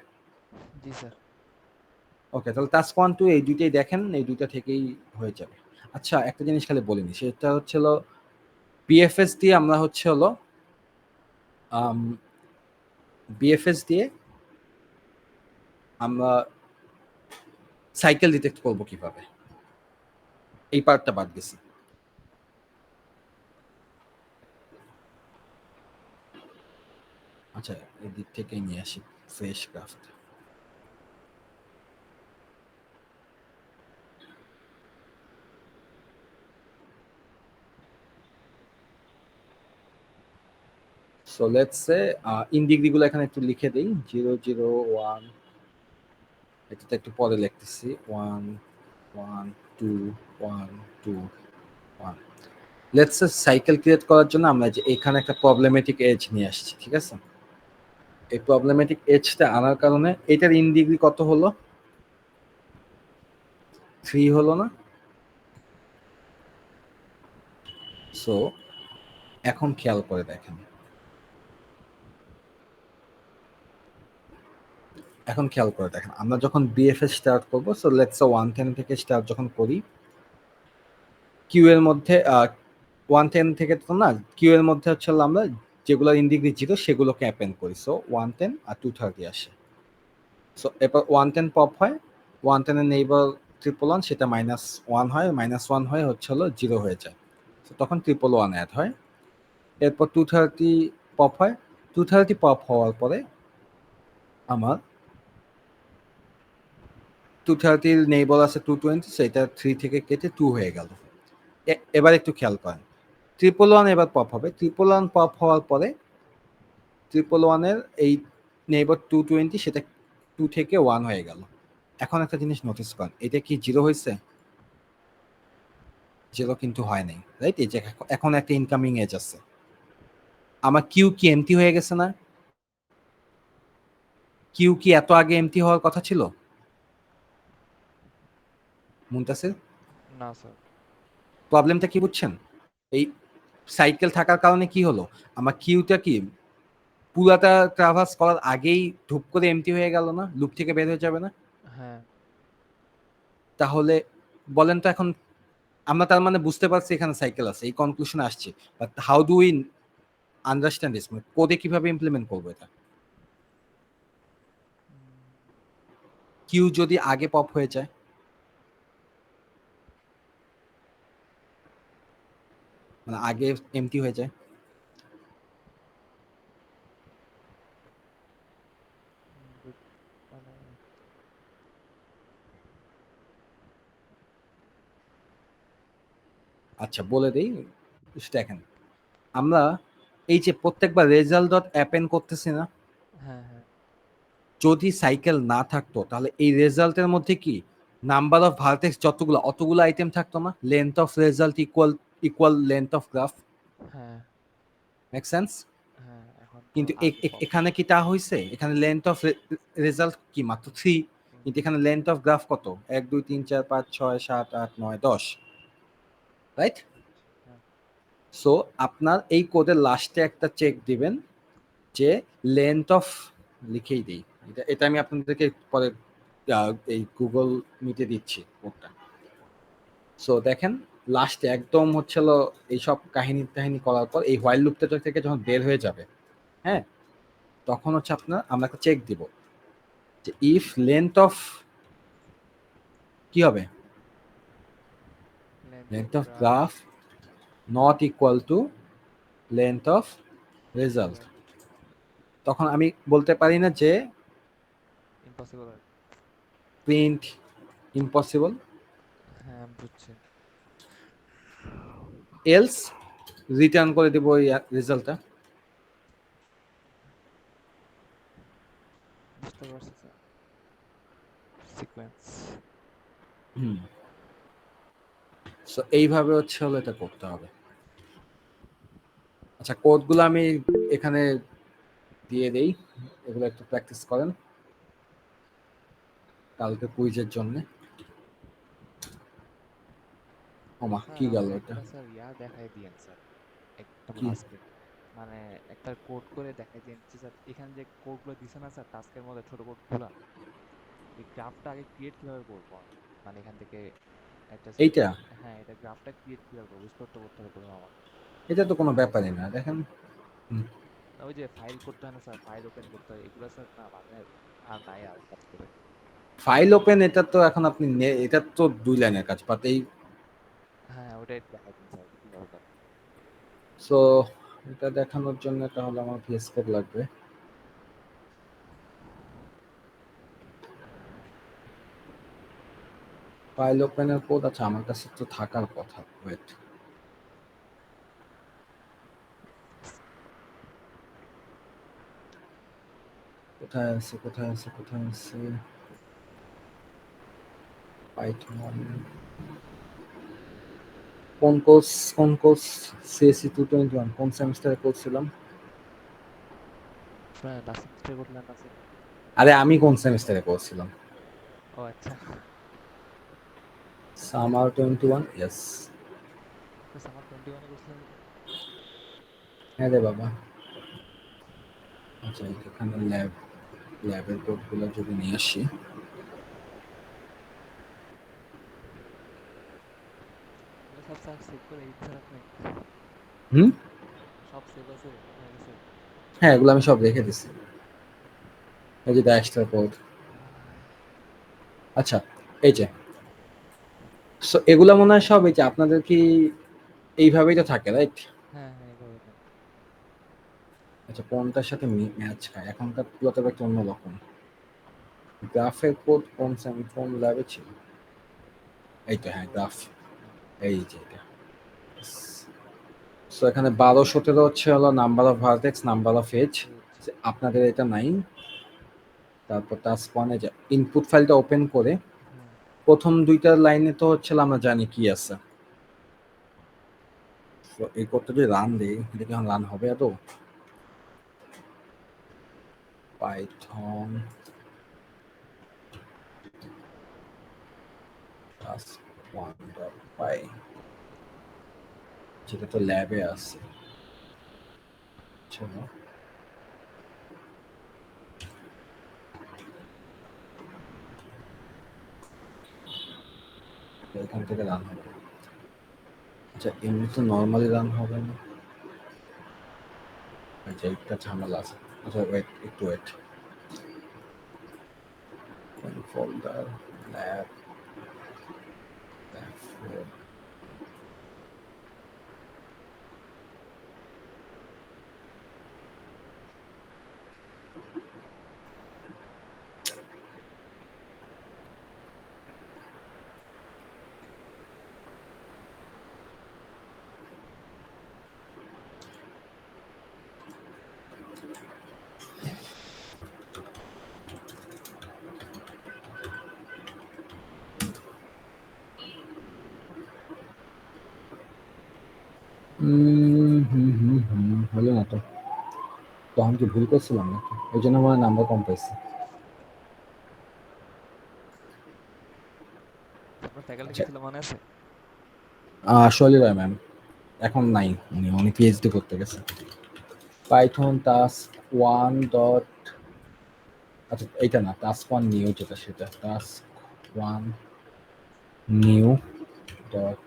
জি স্যার। ওকে, তাহলে টাস্ক 1 2 এই দুইটাই দেখেন, এই দুইটা থেকেই হয়ে যাবে। আচ্ছা একটা জিনিস খালি বলিনি, সেটা হচ্ছে হলো বিএফএস দিয়ে আমরা হচ্ছে হলো বিএফএস দিয়ে আমরা সাইকেল ডিটেক্ট করব কিভাবে, এই পার্টটা বাদ গেছি। আচ্ছা এই দিক থেকেই নিয়ে আসি fresh craft. So let's say in ডিগ্রিগুলো এখানে একটু লিখে দিই, 0 0 1, এটা একটু পরে লিখতেছি, 1 1 2 1 2 1। লেটস সে সাইকেল ক্রিয়েট করার জন্য আমরা যে এখানে একটা প্রবলেমেটিক এজ নিয়ে আসছি, ঠিক আছে। এই প্রবলেমেটিক এজটা আনার কারণে এটার ইন ডিগ্রি কত হলো, 3 হলো না? সো এখন খেয়াল করে দেখেন, আমরা যখন বিএফএস স্টার্ট করবো, সো লেটস সে 110 থেকে স্টার্ট যখন করি, কিউ এর মধ্যে 110 থেকে তো না, কিউ এর মধ্যে হচ্ছে আমরা যেগুলো ইন ডিগ্রি 0 সেগুলোকে অ্যাপেন্ড করি। সো 110 আর 230 আসে। সো এরপর 110 পপ হয়, 110 এর নেইবার 111 সেটা -1 হয়, -1 হয়ে হচ্ছে হলো 0 হয়ে যায়। সো তখন 111 অ্যাড হয়। এরপর 230 পপ হয়, 230 পপ হওয়ার পরে আমার F230 নেইবল আছে 220, সেটা 3 থেকে কেটে 2 হয়ে গেল। এবার একটু খেয়াল করেন, 111 এবার পপ হবে। 111 পপ হওয়ার পরে 111-এর এই নেইবর 220 সেটা 2 থেকে 1 হয়ে গেল। এখন একটা জিনিস নোটিস করেন, এটা কি জিরো হয়েছে? জিরো কিন্তু হয় নাই, রাইট? এই যে এখন একটা ইনকামিং এজ আছে, আমার কিউ কি এমটি হয়ে গেছে না? কিউ কি এত আগে এমটি হওয়ার কথা ছিল মুনতাসির? না স্যার। প্রবলেমটা কি বুঝছেন? এই সাইকেল থাকার কারণে কি হলো, আমার কিউটা কি পুরাটা ট্রাভার্স করার আগেই ধূপ করে এমটি হয়ে গেল না? লুপ থেকে বের হয়ে যাবে না? হ্যাঁ। তাহলে বলেন তো এখন, আমরা তার মানে বুঝতে পারছি এখানে সাইকেল আছে, এই কনক্লুশনে আসছি, but how do we understand this? মানে কোডে কিভাবে ইমপ্লিমেন্ট করবো এটা? কিউ যদি আগে পপ হয়ে যায়, মানে আগে এমটি হয়ে যায়, মানে আচ্ছা বলে দেই, দেখেন আমরা এই যে প্রত্যেকবার রেজাল্ট ডট অ্যাপেন্ড করতেছি না, হ্যাঁ হ্যাঁ যদি সাইকেল না থাকতো তাহলে এই রেজাল্টের মধ্যে কি নাম্বার অফ ভার্টেক্স যতগুলো অতগুলো আইটেম থাকতো না? Length of result equal equal length of graph, হ্যাঁ মেক সেন্স? হ্যাঁ, এখন তো কিন্তু আগে পপ। এখানে কি তা হয়েছে? এখানে লেন্থ অফ রেজাল্ট কি মাত্র 3, কিন্তু এখানে লেন্থ অফ গ্রাফ কত? 1 2 3 4 5 6 7 8 9 10, রাইট? হ্যাঁ। সো আপনার এই কোডের লাস্টে একটা চেক দিবেন যে লেন্থ অফ, লিখেই দিই এটা, এটা আমি আপনাদেরকে পরে এই গুগল মিটে দিচ্ছি কোডটা। সো দেখেন লাস্টে একদম হচ্ছিল এইসব কাহিনী করার পর এই হোয়াইল লুপটা থেকে যখন বের হয়ে যাবে, হ্যাঁ, তখন হচ্ছে আপনার আমরা একটা চেক দিব যে ইফ লেন্থ অফ কি হবে, length of length of graph graph not equal to length of result, result তখন আমি বলতে পারি না যে ইম্পসিবল। প্রিন্ট ইম্পসিবল, হ্যাঁ বুঝছি। এলস রিটার্ন করে দেবো ওই রেজাল্টটা। বুঝতে পারছি স্যার। সিকোয়েন্স। হুম, সো এইভাবে হচ্ছে হলো এটা করতে হবে। আচ্ছা কোডগুলো আমি এখানে দিয়ে দেই, এগুলো একটু প্র্যাকটিস করেন কালকে কুইজের জন্য। ওমা স্যার কি গেল আমার এটা? একটা স্যার দেখাই দিয়েন স্যার, একদম কি? লাস্টে। মানে একটা কোড করে দেখাই দিয়েন যে স্যার এখানে যে কোডগুলো দিছে না স্যার টাস্কের মধ্যে ছোট কোডগুলো, এই গ্রাফটা আগে ক্রিয়েট কিভাবে করবো আমি? মানে এখান থেকে একটা এইটা, হ্যাঁ এটা গ্রাফটা ক্রিয়েট কিভাবে করবো স্টোর তো করতে হবে প্রথমে আমাকে। এটা তো কোনো ব্যাপারই না, দেখেন। হুম, ওই যে ফাইল করতে হয় না স্যার, ফাইল ওপেন করতে হয় এগুলো স্যার, না মানে আর নাই আর কাজ করে। ফাইল ওপেন, এটা তো এখন আপনি এটা তো 2 লাইনের কাজ পাতেই। হ্যাঁ ওটাই দেখাই দিন স্যার কিভাবে করে। সো এটা দেখানোর জন্য তাহলে আমার ভিএস কোড লাগবে। ফাইল ওপেনের কোড, আচ্ছা আমার কাছে তো থাকার কথা, ওয়েট, কোথায় আছে কোথায় আছে কোথায় আছে? পাইথন কোন কোর্স সিএসসি 221 কোন সেমিস্টারে করছিলাম? আপনার লাস্ট সেমিস্টার করলেন না স্যার? আরে আমি কোন সেমিস্টারে করছিলাম? ও আচ্ছা। Summer 21, yes. আমার 21 এ করছিলেন যে? হ্যাঁ রে বাবা। আচ্ছা এখানে ল্যাবের কোডগুলো যদি নিয়ে আসি, এগুলো সব স্যার সেভ করে দিতে স্যার আপনি? হুম, সব সেভ আছে হয়ে গেছে? হ্যাঁ এগুলো আমি সব রেখে দিছি, এই যে ড্যাশটার কোড। আচ্ছা এই যে, সো এগুলা মনে হয় সব এই যে আপনাদের কি এইভাবেই তো থাকে, রাইট? হ্যাঁ হ্যাঁ এইভাবে থাকে। আচ্ছা কোনটার সাথে ম্যাচ খায়, এখনকার গুলো তো একটু অন্যরকম। গ্রাফের কোড কোন ল্যাবে ছিল? এই তো, হ্যাঁ গ্রাফ, এই যে এটা। সো এখানে 12 17 হচ্ছে হলো number of vertex, number of edge. আপনাদের এটা নাই। তারপর টাস্ক ওয়ানে যে ইনপুট ফাইলটা ওপেন করে প্রথম দুইটা লাইনে তো হচ্ছে আমরা জানি কি আছে। তো এই কোডটা যদি রান দিই, এটা কি রান হবে আদৌ? পাইথন টাস্ক ওয়ান ডট পাই, যেটা তো ল্যাবে আছে। চলো এখান থেকে রান হবে। আচ্ছা, এমনি তো নর্মালি রান হবে না। আচ্ছা, একটা ঝামেলা আছে। আচ্ছা ওয়েট, একটু ওয়েট। Folder lab lab. হলো না তো, তখন কি ভুল করছিলাম নাকি? ওই জন্য আমার নাম্বার কম পাইছে। আপনার ফ্যাকাল্টি কে আচ্ছা, ছিল মনে আছে? শৈলী রায় ম্যাম এখন নাই, উনি পিএইচডি করতে গেছে। পাইথন টাস্ক ওয়ান ডট, আচ্ছা এইটা না, টাস্ক ওয়ান নিউ যেটা, সেটা টাস্ক ওয়ান নিউ ডট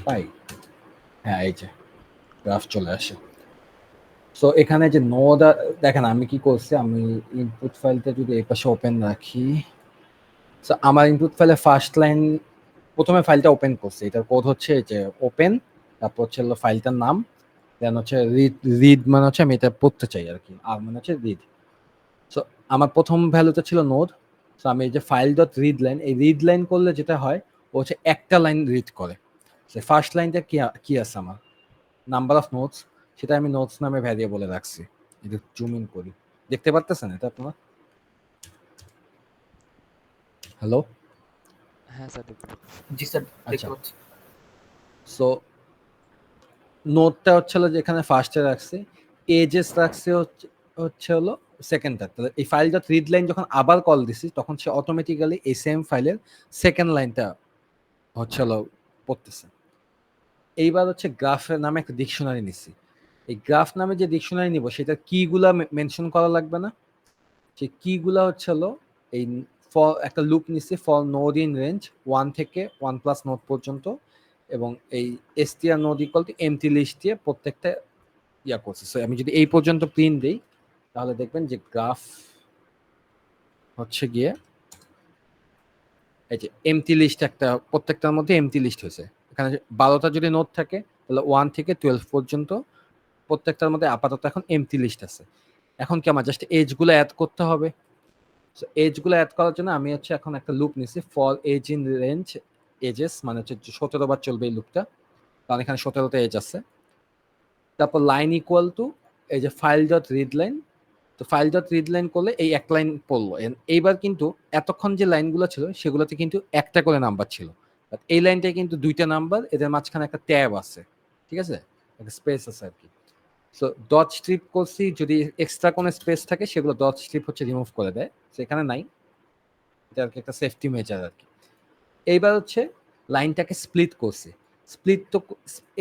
পাই। হ্যাঁ এই যে গ্রাফ চলে আসে। সো এখানে যে নোড, দেখেন আমি কি করছি, আমি ইনপুট ফাইলটা যদি এই পাশে ওপেন রাখি, সো আমার ইনপুট ফাইলে ফার্স্ট লাইন, প্রথমে ফাইলটা ওপেন করছি, এটার কোড হচ্ছে যে ওপেন, তারপর হচ্ছে ফাইলটার নাম, দেন হচ্ছে রিড। রিড মানে হচ্ছে আমি এটা পড়তে চাই আর কি, আর মানে হচ্ছে রিড। সো আমার প্রথম ভ্যালুটা ছিল নোড। সো আমি এই যে ফাইল ডট রিড লাইন, এই রিড লাইন করলে যেটা হয়, ও হচ্ছে একটা লাইন রিড করে। ফার্স্ট লাইনটা কি আছে আমার, নাম্বার অফ নোটস, সেটা আমি নোটস নামে ভ্যারিয়েবলে রাখছি। এটা জুম ইন করি, দেখতে পারতেছেন এটা আপনারা? হ্যালো? হ্যাঁ স্যার, দেখতে পাচ্ছি। জি স্যার, আচ্ছা, দেখতে পাচ্ছি। সো নোটটা হচ্ছে হলো যেখানে ফার্স্টে রাখছি, এজেস রাখছে হচ্ছে হলো সেকেন্ডটা। তাহলে এই ফাইল ডট রিড লাইন যখন আবার কল দিছি, তখন সে অটোমেটিক্যালি এই সেম ফাইলের সেকেন্ড লাইনটা হচ্ছে হলো পড়তেছে। এইবার হচ্ছে গ্রাফের নামে একটা ডিকশনারি নিছি। এই গ্রাফ নামে যে ডিকশনারি নিব, সেটা কিগুলা মেনশন করা লাগবে না? যে কিগুলা হচ্ছে হলো এই ফর একটা লুপ নিছি, ফর নোড ইন রেঞ্জ 1 থেকে 1 প্লাস নোড পর্যন্ত, এবং এই str node equal to empty list দিয়ে প্রত্যেকটা ইয়া করছি। সো আমি যদি এই পর্যন্ত প্রিন্ট দেই, তাহলে দেখবেন যে গ্রাফ হচ্ছে গিয়ে এই যে এমটি লিস্ট, একটা প্রত্যেকটার মধ্যে এমটি লিস্ট হয়েছে। এখানে 12টা যদি নোড থাকে, তাহলে 1 থেকে 12 পর্যন্ত প্রত্যেকটার মধ্যে আপাতত এখন এমটি লিস্ট আছে। এখন কি আমার জাস্ট এজ গুলো অ্যাড করতে হবে। সো এজ গুলো অ্যাড করার জন্য আমি হচ্ছে এখন একটা লুপ নিছি, for edge in range edges, মানে হচ্ছে 17 বার চলবে এই লুপটা, কারণ এখানে 17টা এজ আছে। তারপর লাইন ইকুয়াল টু এই যে ফাইল ডট রিড লাইন। তো ফাইল ডট রিড লাইন করলে এই এক লাইন পড়লো। এইবার কিন্তু এতক্ষণ যে লাইনগুলো ছিল, সেগুলোতে কিন্তু একটা করে নাম্বার ছিল, এই লাইনটায় কিন্তু দুইটা নাম্বার, এদের মাঝখানে একটা ট্যাব আছে, ঠিক আছে, একটা স্পেস আছে আর কি। সো ডট স্ট্রিপ করছি, যদি এক্সট্রা কোনো স্পেস থাকে সেগুলো ডট স্ট্রিপ হচ্ছে রিমুভ করে দেয়, সেখানে নাই, এটা আর কি একটা সেফটি মেজার আর কি। এইবার হচ্ছে লাইনটাকে স্প্লিট করছি। স্প্লিট তো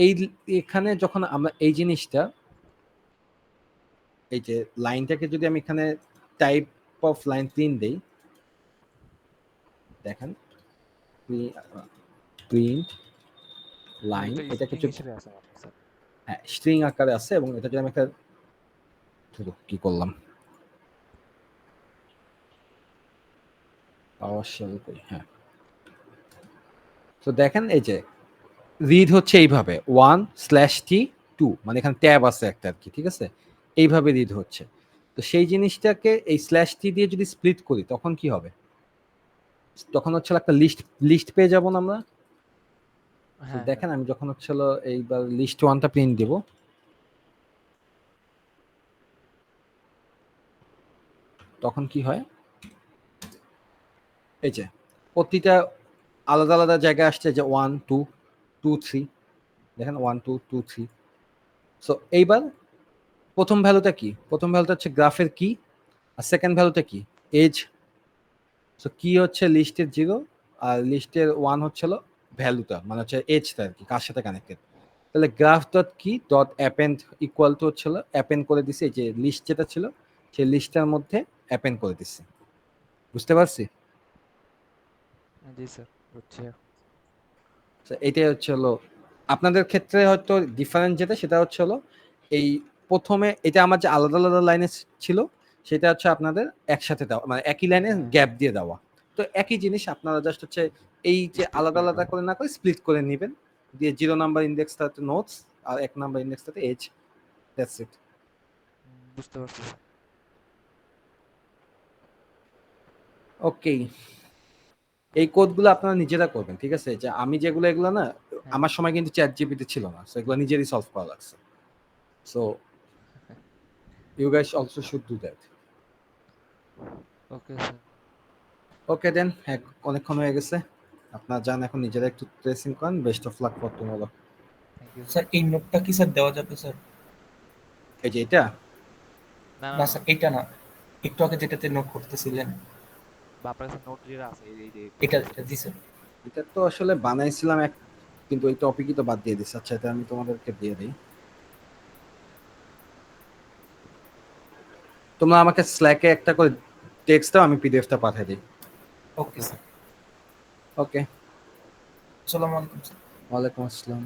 এই এখানে যখন আমরা এই জিনিসটা, এই যে লাইনটাকে যদি আমি এখানে টাইপ অফ লাইন প্রিন্ট দেই, দেখেন প্রিন্ট লাইন, এটা এটাকে স্ট্রিং হিসেবে আছে মাত্র স্যার। হ্যাঁ স্ট্রিং আকারে আছে, এবং এটা যদি আমি একটা কি করলাম, পাওয়ার শেল করি, হ্যাঁ। তো দেখেন এই যে রিড হচ্ছে এইভাবে 1/t2, মানে এখানে ট্যাব আছে একটা আর কি, ঠিক আছে, এইভাবে রিড হচ্ছে। তো সেই জিনিসটাকে এই স্ল্যাশ টি দিয়ে যদি স্প্লিট করি, তখন কি হবে, তখন হচ্ছে একটা লিস্ট পেয়ে যাব না আমরা। তো হ্যাঁ দেখেন আমি যখন হচ্ছে এইবার লিস্ট 1টা প্রিন্ট দেব, তখন কি হয়, এই যে প্রতিটা আলাদা আলাদা জায়গায় আসছে যে 1 2 2 3, দেখেন 1 2 2 3। সো এইবার প্রথম ভ্যালুটা কি, প্রথম ভ্যালুটা হচ্ছে গ্রাফের কি, আর সেকেন্ড ভ্যালুটা কি, এজ। সো কি হচ্ছে লিস্টের 0 আর লিস্টের 1 হচ্ছে ভ্যালুটা, মানে হচ্ছে এজটা আর কি, কার সাথে কানেক্টেড। তাহলে গ্রাফ ডট কি ডট অ্যাপেন্ড ইকুয়াল টু হচ্ছে অ্যাপেন্ড করে দিছে, এই যে লিস্ট যেটা ছিল সেই লিস্টের মধ্যে অ্যাপেন্ড করে দিচ্ছে। বুঝতে পারছি? জি স্যার, বুঝছি। তো এইটাই হচ্ছে আপনাদের ক্ষেত্রে হয়তো ডিফারেন্ট যেটা, সেটা হচ্ছে এই প্রথমে এটা আমার যে আলাদা আলাদা লাইনে ছিল সেটা হচ্ছে আপনাদের একসাথে দেওয়া, মানে একই লাইনে হ্যাঁ গ্যাপ দিয়ে দেওয়া। তো একই জিনিস আপনারা জাস্ট হচ্ছে এই যে স্প্লিট আলাদা করে আলাদা দেবো। করে না করে স্প্লিট করে নেবেন, দিয়ে 0 নাম্বার ইন্ডেক্সটাতে নোটস আর 1 নাম্বার ইন্ডেক্সটাতে এজ, দ্যাটস ইট। বুঝতে পারছি স্যার। ওকে, এই কোডগুলো আপনারা নিজেরা করবেন, ঠিক আছে? যে আমি যেগুলো এগুলো না, হ্যাঁ। আমার সময় কিন্তু চ্যাট জিপিটি ছিল না, সো এগুলো নিজেরই সলভ করা লাগছে। So you guys also should do that. Okay sir. Okay then, অনেকক্ষণ হয়ে গেছে, আপনারা যান এখন নিজেরা একটু ট্রেসিং করেন। Best of luck for tomorrow. Thank you sir. Sir এই নোটটা কি স্যার দেওয়া যাবে স্যার? এই যে এটা, না না না না, স্যার এটা না, একটু আগে যেটাতে নোট করতেছিলেন বা আপনার কাছে নোট যেটা আছে এই যে এটা এটা জি স্যার। এটা তো আসলে বানাইছিলাম কিন্তু ওই টপিকই তো বাদ দিয়ে দিচ্ছি। আচ্ছা, এটা আমি তোমাদেরকে দিয়ে দিই, তোমরা আমাকে স্ল্যাকে একটা করে টেক্সট দাও, আমি পিডিএফটা পাঠিয়ে দিই। ওকে স্যার। ওকে, আসসালামু আলাইকুম স্যার। ওয়ালাইকুম আসসালাম।